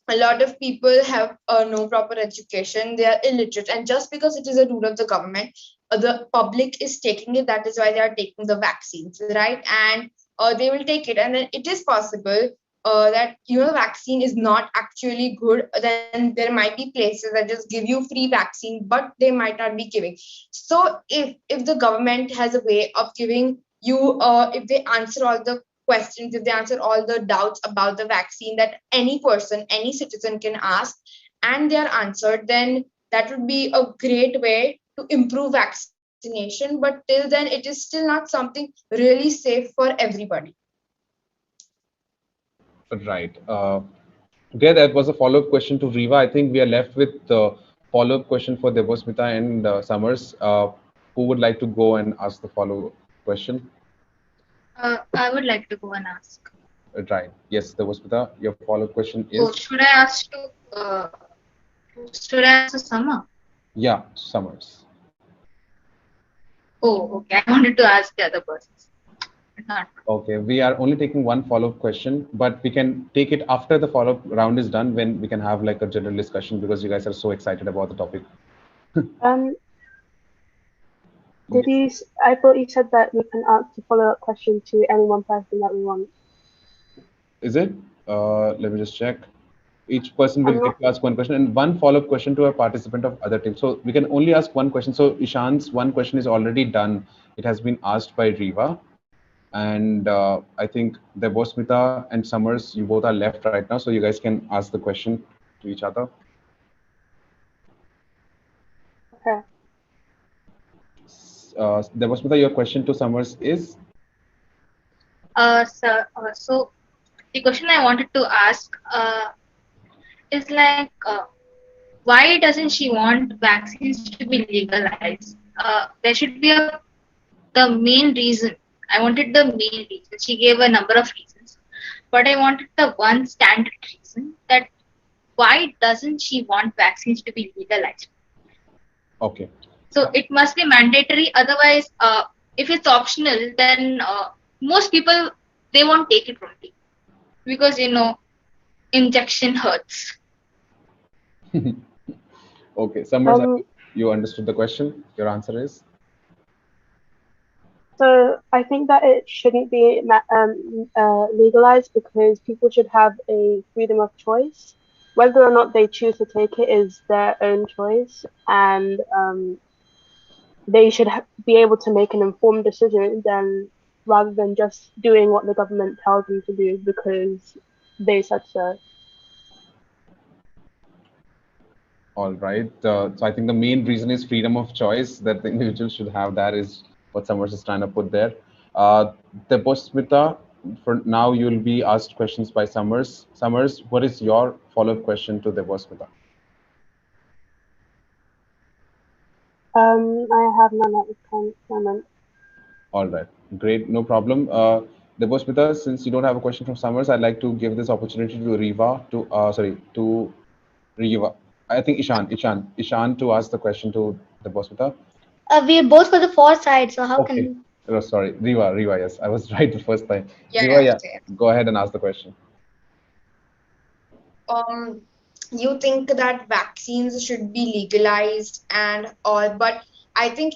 S5: a lot of people have no proper education, they are illiterate, and just because it is a rule of the government, the public is taking it. That is why they are taking the vaccines, right? And they will take it, and then it is possible that vaccine is not actually good. Then there might be places that just give you free vaccine, but they might not be giving. So if the government has a way of giving you, if they answer all the questions, if they answer all the doubts about the vaccine that any person, any citizen can ask, and they are answered, then that would be a great way to improve vaccination. But till then, it is still not something really safe for everybody.
S1: Right. Okay, that was a follow-up question to Riva. I think we are left with the follow-up question for Devasmita and Summers. Who would like to go and ask the follow-up question?
S4: I would like to go and ask.
S1: Right. Yes, Devasmita, your follow-up question
S4: Oh,
S1: is?
S4: should I ask to should I ask to Sama?
S1: Yeah, Summers.
S4: Oh, okay. I wanted to ask the other persons. Not.
S1: Okay, we are only taking one follow-up question, but we can take it after the follow-up round is done, when we can have like a general discussion, because you guys are so excited about the topic.
S2: Did you? I thought you said that we can ask a follow-up question to any one person that we want.
S1: Is it? Let me just check. Each person will
S2: I'm
S1: get
S2: not.
S1: to ask one question and one follow-up question to a participant of other team. So we can only ask one question. So Ishan's one question is already done. It has been asked by Riva. And I think Devasmita and Summers, you both are left right now. So you guys can ask the question to each other.
S2: Okay.
S1: Devasmita, your question to Summers is?
S4: So the question I wanted to ask is like, why doesn't she want vaccines to be legalized? There should be the main reason. I wanted the main reason. She gave a number of reasons, but I wanted the one standard reason, that why doesn't she want vaccines to be legalized?
S1: Okay.
S4: So it must be mandatory. Otherwise, if it's optional, then most people, they won't take it from me, because injection hurts.
S1: Okay, Summers, you understood the question. Your answer is?
S2: So I think that it shouldn't be legalized, because people should have a freedom of choice. Whether or not they choose to take it is their own choice, and they should be able to make an informed decision then rather than just doing what the government tells them to do because they said so.
S1: All right. So I think the main reason is freedom of choice that the individual should have. That is what Summers is trying to put there. Deposmita, for now you'll be asked questions by Summers. Summers, what is your follow-up question to Deposmita?
S2: I have none at this current moment.
S1: All right, great, no problem. Deposmita, since you don't have a question from Summers, I'd like to give this opportunity to to Riva. I think Ishan to ask the question to Deposmita.
S3: We're both for the foresight, so how
S1: Okay.
S3: can
S1: Oh, sorry, Riva. Yes, I was right the first time.
S5: Yeah,
S1: Riva,
S5: yeah,
S1: yeah.
S5: same.
S1: Go ahead and ask the question.
S5: um you think that vaccines should be legalized and all, but I think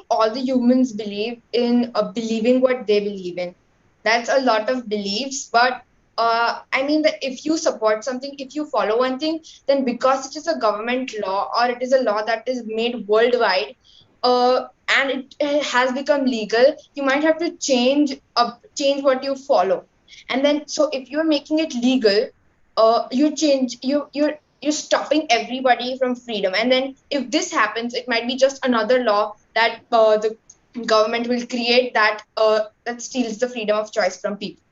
S5: all the humans believe in believing what they believe in. That's a lot of beliefs, but I mean that if you support something, if you follow one thing, then because it is a government law or it is a law that is made worldwide, and it has become legal, you might have to change what you follow. And then so if you're making it legal, you're stopping everybody from freedom. And then if this happens, it might be just another law that the government will create that steals the freedom of choice from people.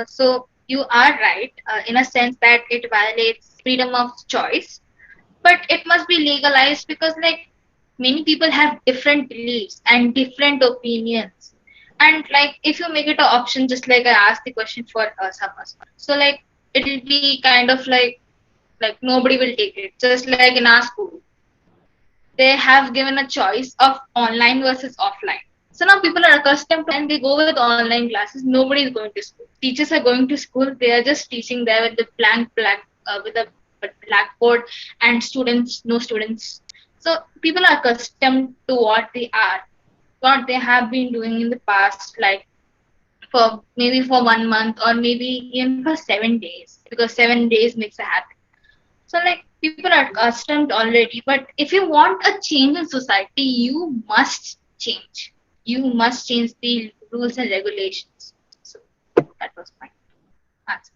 S4: So you are right in a sense that it violates freedom of choice, but it must be legalized because like many people have different beliefs and different opinions. And like if you make it an option, just like I asked the question for Summers, so like it'll be kind of like nobody will take it. Just like in our school, they have given a choice of online versus offline. So now people are accustomed to and they go with online classes. Nobody is going to school. Teachers are going to school. They are just teaching there with the with a blackboard and students, no students. So people are accustomed to what they are, what they have been doing in the past, like for maybe for 1 month or maybe even for 7 days, because 7 days makes a habit. So like people are accustomed already, but if you want a change in society, you must change. You must change the rules and regulations. So that was my answer.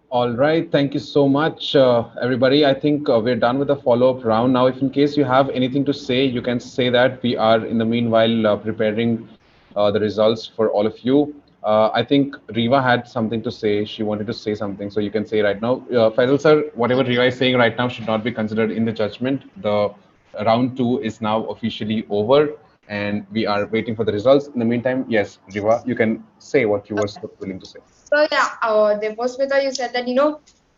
S1: All right, thank you so much, everybody. I think we're done with the follow-up round. Now, if in case you have anything to say, you can say that. We are in the meanwhile preparing the results for all of you. I think Riva had something to say. She wanted to say something, so you can say right now. Faisal sir, whatever Riva is saying right now should not be considered in the judgment. The round two is now officially over, and we are waiting for the results. In the meantime, yes, Riva, you can say what you were so willing to say.
S5: So yeah, Deposmita, you said that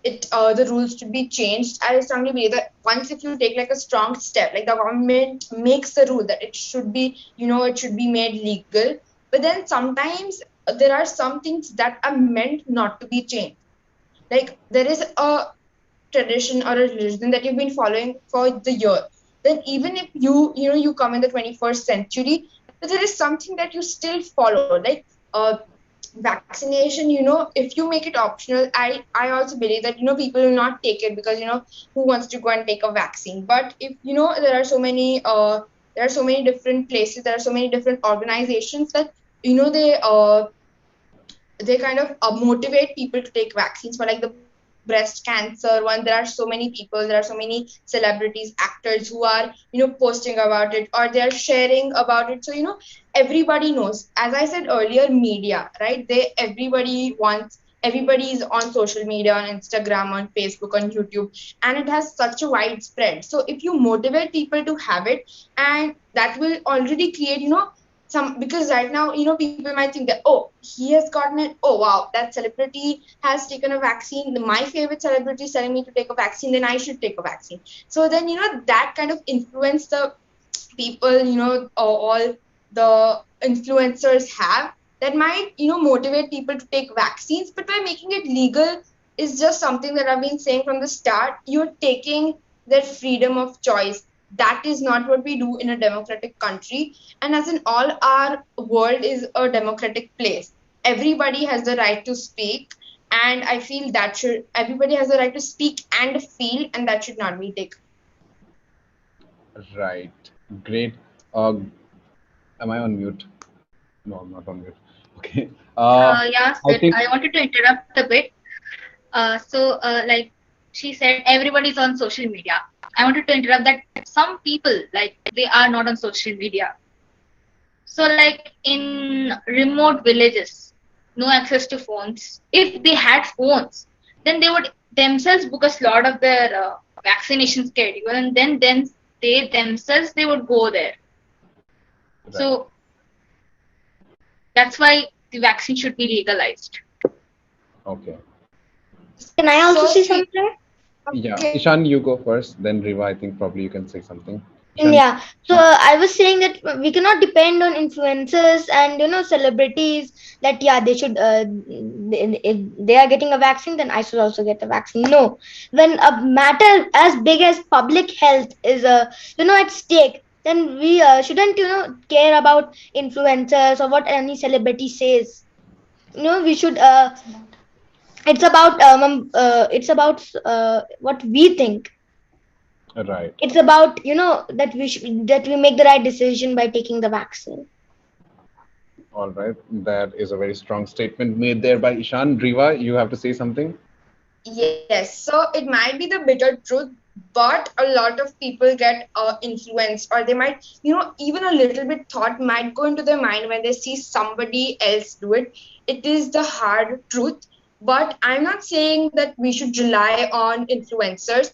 S5: it the rules should be changed. I strongly believe that once if you take like a strong step, like the government makes the rule that it should be, it should be made legal. But then sometimes there are some things that are meant not to be changed. Like there is a tradition or a religion that you've been following for the year. Then even if you come in the 21st century, but there is something that you still follow, like vaccination. If you make it optional, I also believe that people will not take it because who wants to go and take a vaccine. But if there are so many different places, there are so many different organizations that they kind of motivate people to take vaccines for like the breast cancer one. There are so many people, there are so many celebrities, actors who are posting about it, or they are sharing about it. So everybody knows, as I said earlier, media, right? Everybody is on social media, on Instagram, on Facebook, on YouTube, and it has such a widespread. So if you motivate people to have it, and that will already create some, because right now people might think that, oh, he has gotten it, oh wow, that celebrity has taken a vaccine, my favorite celebrity is telling me to take a vaccine, then I should take a vaccine. So then that kind of influence the people, all the influencers have, that might motivate people to take vaccines. But by making it legal is just something that I've been saying from the start, you're taking their freedom of choice. That is not what we do in a democratic country. And as in all, our world is a democratic place. Everybody has the right to speak, And I feel that should everybody has the right to speak and feel, and that should not be taken.
S1: Right. Great. Uh, am I on mute? No, I'm not on mute. Okay.
S4: Yeah,
S1: I
S4: Sid,
S1: think.
S4: I wanted to interrupt a bit. Like she said, everybody's on social media. I wanted to interrupt that some people, like, they are not on social media. So, like in remote villages, no access to phones. If they had phones, then they would themselves book a slot of their vaccination schedule, and then they themselves they would go there.
S1: Right.
S4: So that's why the vaccine should be legalized.
S1: Okay.
S3: Can I also
S5: So
S3: say
S5: see,
S3: something?
S1: Yeah.
S5: okay.
S1: Ishan, you go first. Then Riva, I think probably you can say something. Ishan.
S3: Yeah, so I was saying that we cannot depend on influencers and celebrities that yeah they should if they are getting a vaccine then I should also get a vaccine. No, when a matter as big as public health is at stake, then we shouldn't care about influencers or what any celebrity says. We should it's about what we think.
S1: Right.
S3: It's about that we make the right decision by taking the vaccine.
S1: All right. That is a very strong statement made there by Ishan. Riva, you have to say something.
S5: Yes, so it might be the bitter truth, but a lot of people get influenced, or they might, even a little bit thought might go into their mind when they see somebody else do it. It is the hard truth, but I'm not saying that we should rely on influencers.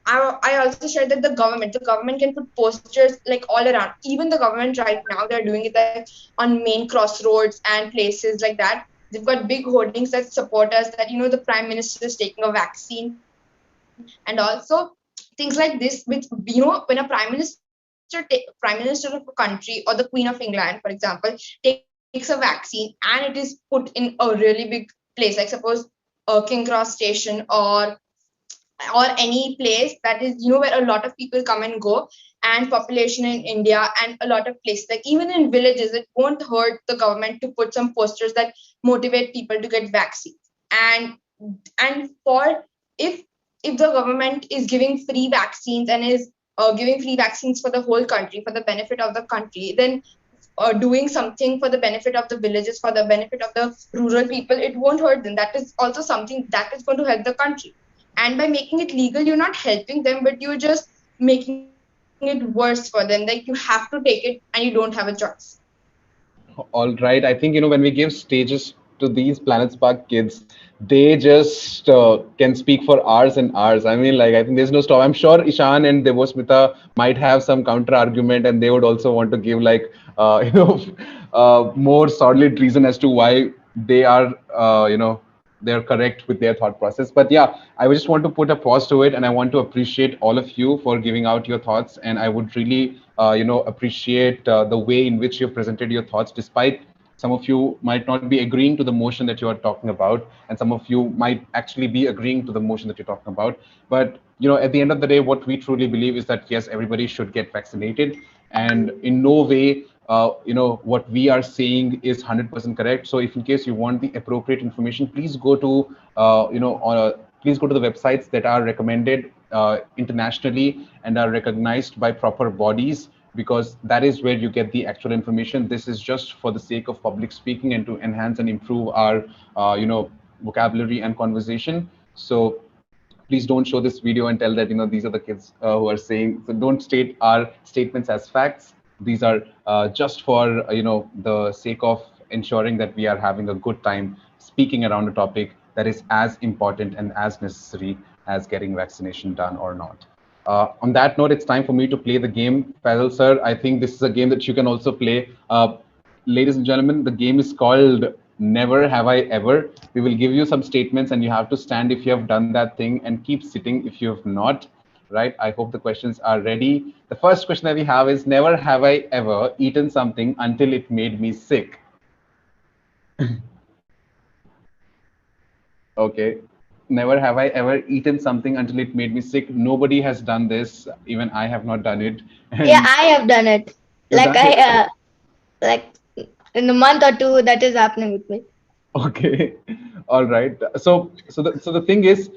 S5: I also shared that the government can put posters like all around. Even the government right now, they're doing it like on main crossroads and places like that. They've got big hoardings that support us, that the prime minister is taking a vaccine, and also things like this. With when a prime minister of a country, or the Queen of England, for example, takes a vaccine and it is put in a really big place, like suppose King Cross Station, or any place that is where a lot of people come and go, and population in India, and a lot of places, like even in villages, it won't hurt the government to put some posters that motivate people to get vaccines. And for if the government is giving free vaccines, and is giving free vaccines for the whole country, for the benefit of the country, then doing something for the benefit of the villages, for the benefit of the rural people, it won't hurt them. That is also something that is going to help the country. And by making it legal, you're not helping them, but you're just making it worse for them. Like, you have to take it and you don't have a choice.
S1: All right. I think, when we give stages to these PlanetSpark kids, they just can speak for hours and hours. I mean, like, I think there's no stop. I'm sure Ishan and Devosmita might have some counter argument, and they would also want to give, like, more solid reason as to why they are, they're correct with their thought process. But yeah, I just want to put a pause to it, and I want to appreciate all of you for giving out your thoughts. And I would really, appreciate the way in which you've presented your thoughts, despite some of you might not be agreeing to the motion that you are talking about, and some of you might actually be agreeing to the motion that you're talking about. But at the end of the day, what we truly believe is that yes, everybody should get vaccinated, and in no way what we are saying is 100% correct. So if in case you want the appropriate information, please go to please go to the websites that are recommended internationally and are recognized by proper bodies, because that is where you get the actual information. This is just for the sake of public speaking and to enhance and improve our vocabulary and conversation. So please don't show this video and tell that these are the kids who are saying. So don't state our statements as facts. These are just for the sake of ensuring that we are having a good time speaking around a topic that is as important and as necessary as getting vaccination done or not. On that note, it's time for me to play the game. Fazal sir, I think this is a game that you can also play. Ladies and gentlemen, the game is called Never Have I Ever. We will give you some statements and you have to stand if you have done that thing and keep sitting if you have not. Right? I hope the questions are ready. The first question that we have is, never have I ever eaten something until it made me sick. Okay. Never have I ever eaten something until it made me sick. Nobody has done this. Even I have not done it.
S3: Yeah, I have done it.
S1: You've
S3: Like
S1: done it?
S3: like in a month or two, that is happening with me.
S1: Okay. All right. So the thing is,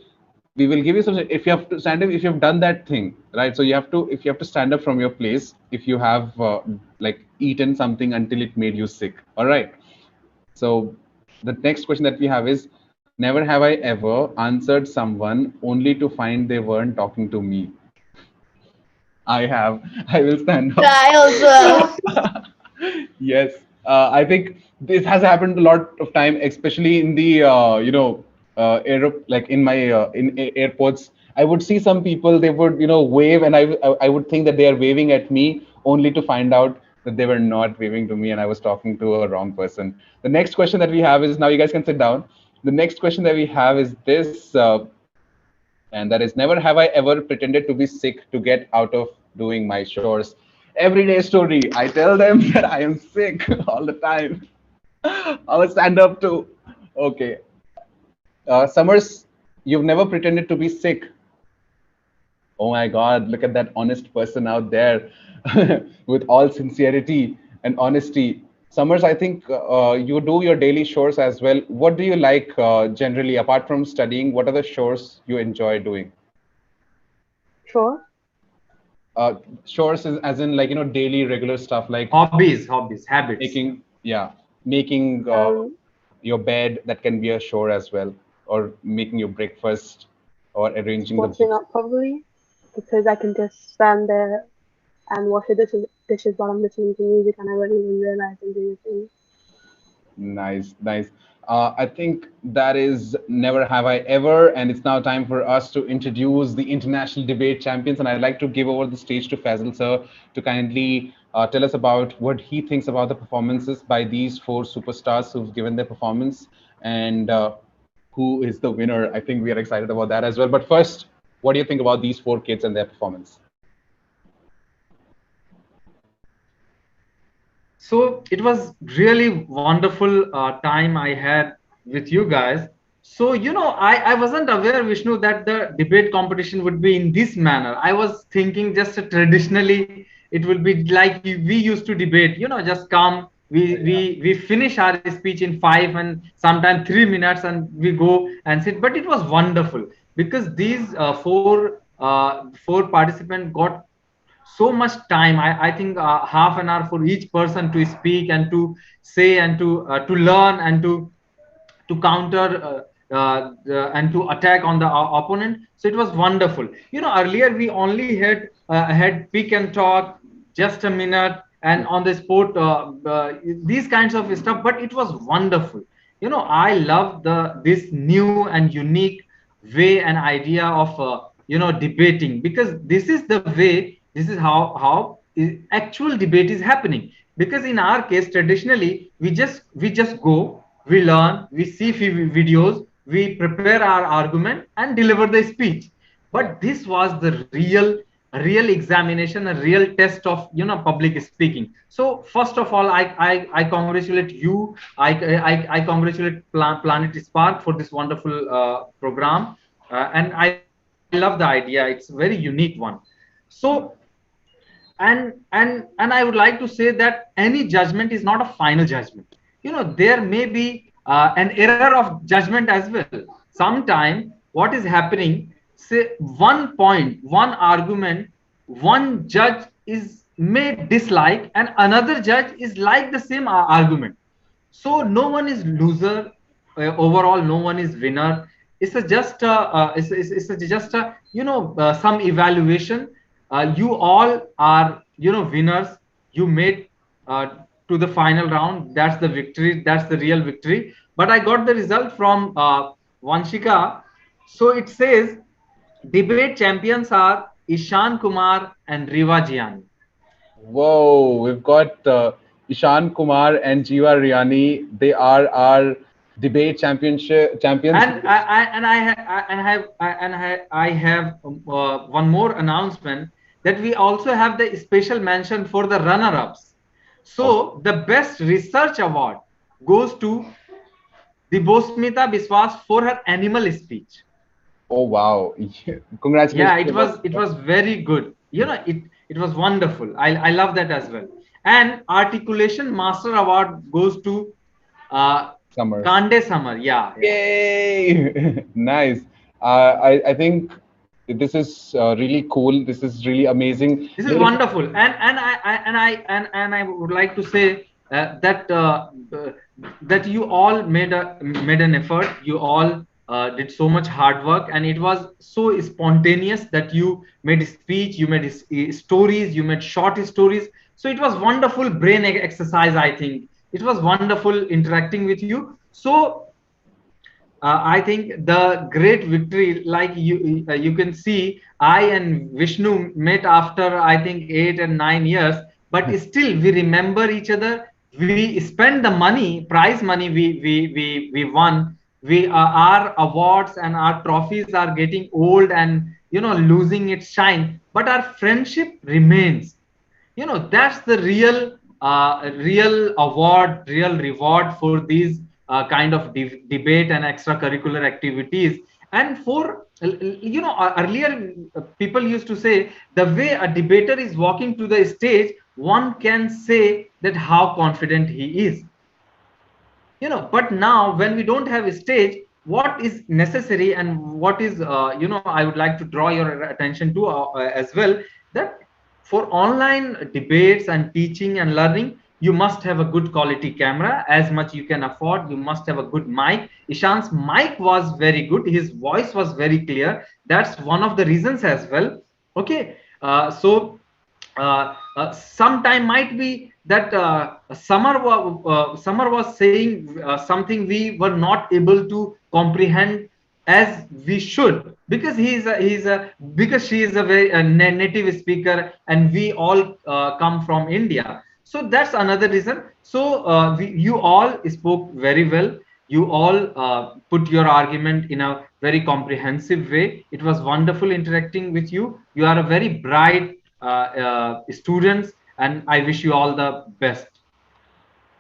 S1: we will give you some. If you have to stand up, if you have done that thing, right? So you have to, if you have to stand up from your place, if you have like eaten something until it made you sick. All right. So the next question that we have is, never have I ever answered someone only to find they weren't talking to me. I have. I will stand up.
S3: I also.
S1: Yes, I think this has happened a lot of time, especially in the like in my airports. I would see some people, they would wave, and I would think that they are waving at me, only to find out that they were not waving to me, and I was talking to a wrong person. The next question that we have is, now you guys can sit down. The next question that we have is this. And that is, never have I ever pretended to be sick to get out of doing my chores. Everyday story. I tell them that I am sick all the time. I will stand up to. Okay. Summers, you've never pretended to be sick. Oh my God, look at that honest person out there with all sincerity and honesty. Summers, I think you do your daily chores as well. What do you like generally, apart from studying? What are the chores you enjoy doing?
S2: Sure.
S1: Chores is as in, like, daily regular stuff, like
S6: Hobbies, habits.
S1: making, yeah, making your bed. That can be a chore as well, or making your breakfast, or arranging the
S2: Washing
S1: books.
S2: up probably because I can just stand there and wash the dishes while I'm listening to music and I won't even realize I'm doing a thing.
S1: Nice, nice. I think that is never have I ever, and it's now time for us to introduce the international debate champions. And I'd like to give over the stage to Faisal sir to kindly tell us about what he thinks about the performances by these four superstars who've given their performance, and who is the winner. I think we are excited about that as well. But first, what do you think about these four kids and their performance?
S6: So it was really wonderful time I had with you guys. So I wasn't aware, Vishnu, that the debate competition would be in this manner. I was thinking just traditionally it would be like we used to debate. Just come, we finish our speech in 5 and sometimes 3 minutes, and we go and sit. But it was wonderful because these four participants got so much time. I think half an hour for each person to speak and to say and to learn and to counter and to attack on the opponent. So it was wonderful. Earlier we only had pick and talk, just a minute, and on the sport, these kinds of stuff. But it was wonderful. I love this new and unique way and idea of debating, because this is the way, this is how actual debate is happening. Because in our case, traditionally, we just go, we learn, we see few videos, we prepare our argument and deliver the speech. But this was the real examination, a real test of public speaking. So first of all, I congratulate you. I congratulate Planet Spark for this wonderful program, and I love the idea. It's a very unique one. So and I would like to say that any judgment is not a final judgment. There may be an error of judgment as well. Sometime what is happening, say one point, one argument, one judge is may dislike and another judge is like the same argument. So no one is loser, overall no one is winner. It's just a some evaluation. You all are winners. You made to the final round. That's the victory, that's the real victory. But I got the result from Vanshika. So it says debate champions are Ishan Kumar and Riva Jiani.
S1: Whoa, we've got Ishan Kumar and Jiva Riani. They are our debate championship champions.
S6: And I have one more announcement, that we also have the special mention for the runner-ups. So the best research award goes to Dibosmita Biswas for her animal speech.
S1: Oh wow! Congratulations!
S6: Yeah, it was very good. It was wonderful. I love that as well. And articulation master award goes to
S1: Summer.
S6: Kande Summer, yeah.
S1: Yay! Nice. I think this is really cool. This is really amazing.
S6: This is wonderful, and I would like to say that you all made an effort. You all did so much hard work, and it was so spontaneous that you made speech, you made stories, you made short stories. So it was wonderful brain exercise. I think it was wonderful interacting with you. So I think the great victory, like you can see, I and Vishnu met after I think 8 and 9 years, but still we remember each other. We spend the money, prize money we won. Our awards and our trophies are getting old and losing its shine, but our friendship remains. That's the real award, real reward for these kind of debate and extracurricular activities. And for earlier people used to say the way a debater is walking to the stage, one can say that how confident he is. But now when we don't have a stage, what is necessary and what is I would like to draw your attention to as well, that for online debates and teaching and learning, you must have a good quality camera as much you can afford. You must have a good mic. Ishan's mic was very good, his voice was very clear. That's one of the reasons as well. Okay, so sometime might be that Summer was saying something we were not able to comprehend as we should, because because she is a very native speaker and we all come from India. So that's another reason. So you all spoke very well. You all put your argument in a very comprehensive way. It was wonderful interacting with you. You are a very bright students, and I wish you all the best.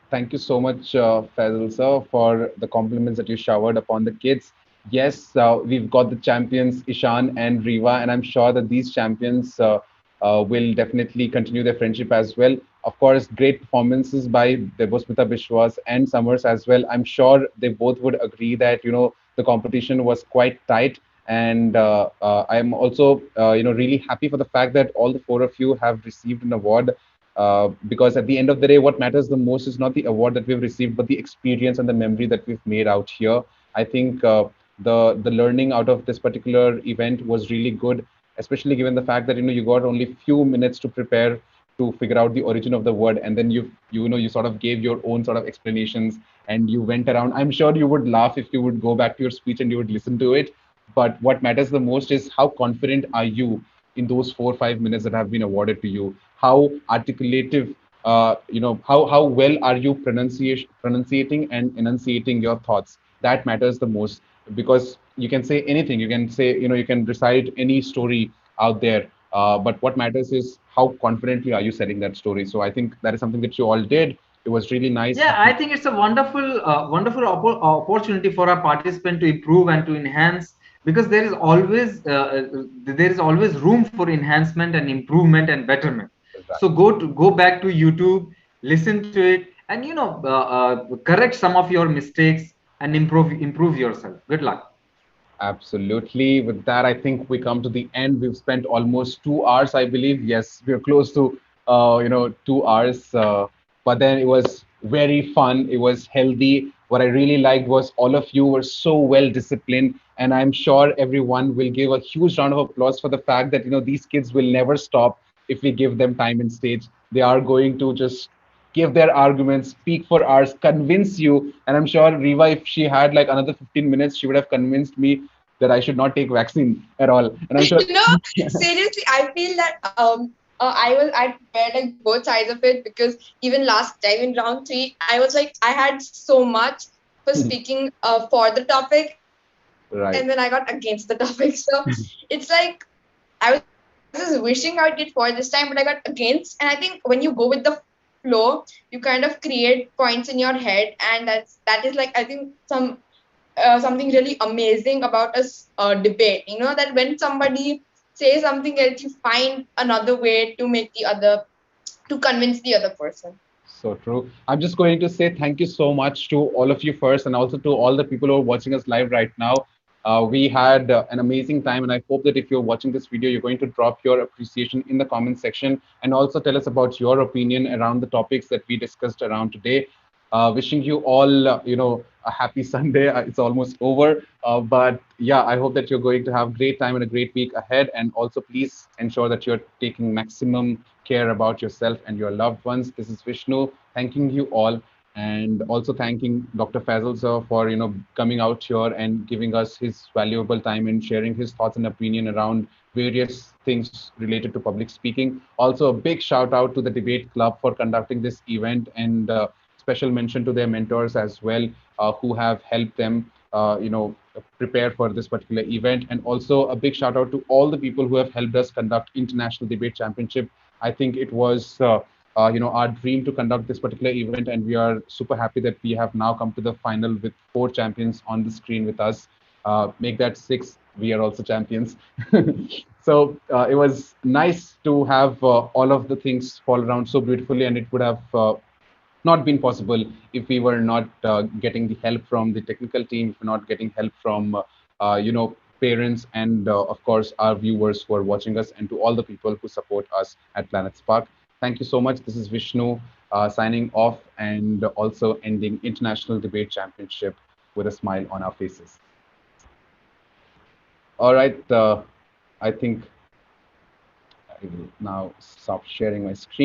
S1: Thank you so much, Faisal sir, for the compliments that you showered upon the kids. Yes, we've got the champions Ishan and Riva, and I'm sure that these champions will definitely continue their friendship as well. Of course, great performances by Devasmita Bishwas and Summers as well. I'm sure they both would agree that the competition was quite tight, and I'm also really happy for the fact that all the four of you have received an award, because at the end of the day, what matters the most is not the award that we've received, but the experience and the memory that we've made out here. I think the learning out of this particular event was really good, especially given the fact that you got only few minutes to prepare to figure out the origin of the word, and then you sort of gave your own sort of explanations, and you went around. I'm sure you would laugh if you would go back to your speech and you would listen to it. But what matters the most is how confident are you in those 4 or 5 minutes that have been awarded to you? How articulative, how well are you pronunciating and enunciating your thoughts? That matters the most, because you can say anything. You can say, you can recite any story out there. But what matters is how confidently are you selling that story. So I think that is something that you all did. It was really nice.
S6: Yeah, I think it's a wonderful opportunity for a participant to improve and to enhance, because there is always room for enhancement and improvement and betterment. Exactly. So go back to YouTube, listen to it, and correct some of your mistakes and improve yourself. Good luck.
S1: Absolutely. With that, I think we come to the end. We've spent almost 2 hours, I believe. Yes, we're close to 2 hours. But then it was very fun. It was healthy. What I really liked was all of you were so well disciplined, and I'm sure everyone will give a huge round of applause for the fact that these kids will never stop if we give them time and stage. They are going to just give their arguments, speak for hours, convince you. And I'm sure Riva, if she had like another 15 minutes, she would have convinced me that I should not take vaccine at all. And I'm sure
S5: seriously, I feel that I prepared like both sides of it, because even last time in round 3, I was like, I had so much for speaking for the topic, right, and then I got against the topic. So it's like I was just wishing I would get for this time, but I got against. And I think when you go with the flow, you kind of create points in your head, and that is like, I think something really amazing about a debate. That when somebody says something else, you find another way to convince the other person.
S1: So true. I'm just going to say thank you so much to all of you first, and also to all the people who are watching us live right now. We had an amazing time, and I hope that if you're watching this video, you're going to drop your appreciation in the comment section and also tell us about your opinion around the topics that we discussed around today. Wishing you all, a happy Sunday. It's almost over, but yeah, I hope that you're going to have great time and a great week ahead. And also, please ensure that you're taking maximum care about yourself and your loved ones. This is Vishnu thanking you all, and also thanking Dr. Fazal sir for coming out here and giving us his valuable time and sharing his thoughts and opinion around various things related to public speaking. Also, a big shout out to the Debate Club for conducting this event, and special mention to their mentors as well, who have helped them, prepare for this particular event. And also a big shout out to all the people who have helped us conduct International Debate Championship. I think it was, our dream to conduct this particular event, and we are super happy that we have now come to the final with 4 champions on the screen with us. Make that 6. We are also champions. So it was nice to have all of the things fall around so beautifully, and it would have not been possible if we were not getting the help from the technical team, if we're not getting help from, parents, and of course, our viewers who are watching us, and to all the people who support us at Planet Spark. Thank you so much. This is Vishnu signing off and also ending International Debate Championship with a smile on our faces. All right. I think I will now stop sharing my screen.